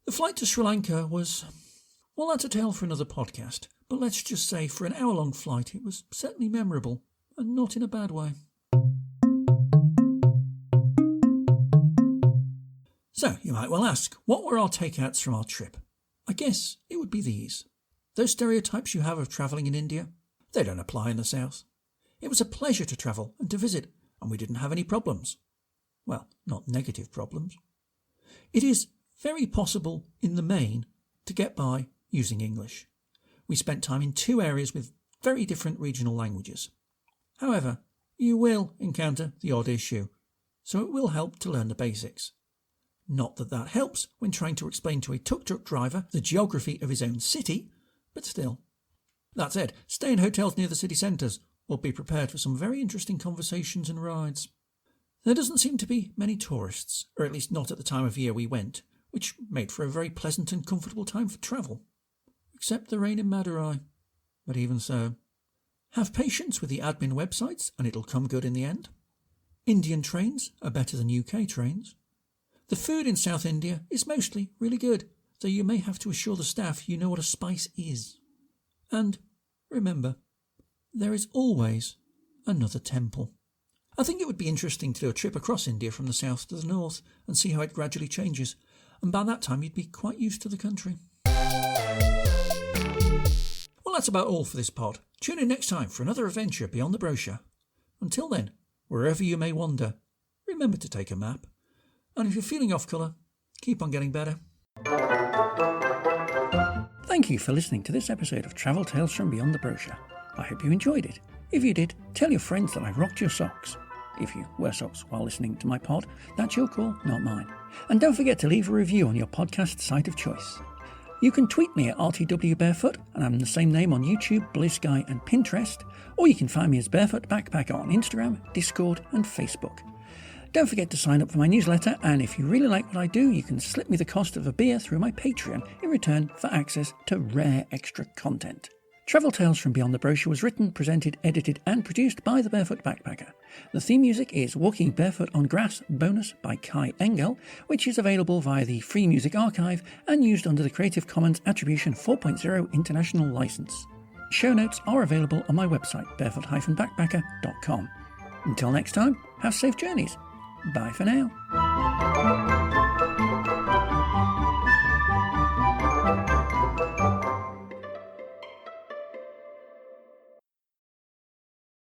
The flight to Sri Lanka was, well, that's a tale for another podcast, but let's just say for an hour-long flight it was certainly memorable, and not in a bad way. So, you might well ask, what were our takeouts from our trip? I guess it would be these. Those stereotypes you have of travelling in India, they don't apply in the south. It was a pleasure to travel and to visit, and we didn't have any problems. Well, not negative problems. It is very possible, in the main, to get by using English. We spent time in 2 areas with very different regional languages. However, you will encounter the odd issue, so it will help to learn the basics. Not that that helps when trying to explain to a tuk-tuk driver the geography of his own city, but still. That said, stay in hotels near the city centres, or be prepared for some very interesting conversations and rides. There doesn't seem to be many tourists, or at least not at the time of year we went, which made for a very pleasant and comfortable time for travel. Except the rain in Madurai. But even so. Have patience with the admin websites, and it'll come good in the end. Indian trains are better than UK trains. The food in South India is mostly really good, though you may have to assure the staff you know what a spice is. And remember, there is always another temple. I think it would be interesting to do a trip across India from the south to the north and see how it gradually changes, and by that time you'd be quite used to the country. Well, that's about all for this pod. Tune in next time for another adventure beyond the brochure. Until then, wherever you may wander, remember to take a map. And if you're feeling off colour, keep on getting better. Thank you for listening to this episode of Travel Tales from Beyond the Brochure. I hope you enjoyed it. If you did, tell your friends that I rocked your socks. If you wear socks while listening to my pod, that's your call, not mine. And don't forget to leave a review on your podcast site of choice. You can tweet me at RTWBarefoot, and I'm the same name on YouTube, Blue Sky and Pinterest, or you can find me as Barefoot Backpacker on Instagram, Discord and Facebook. Don't forget to sign up for my newsletter, and if you really like what I do, you can slip me the cost of a beer through my Patreon in return for access to rare extra content. Travel Tales from Beyond the Brochure was written, presented, edited and produced by the Barefoot Backpacker. The theme music is Walking Barefoot on Grass Bonus by Kai Engel, which is available via the Free Music Archive and used under the Creative Commons Attribution 4.0 International License. Show notes are available on my website, barefoot-backpacker.com. Until next time, have safe journeys. Bye for now.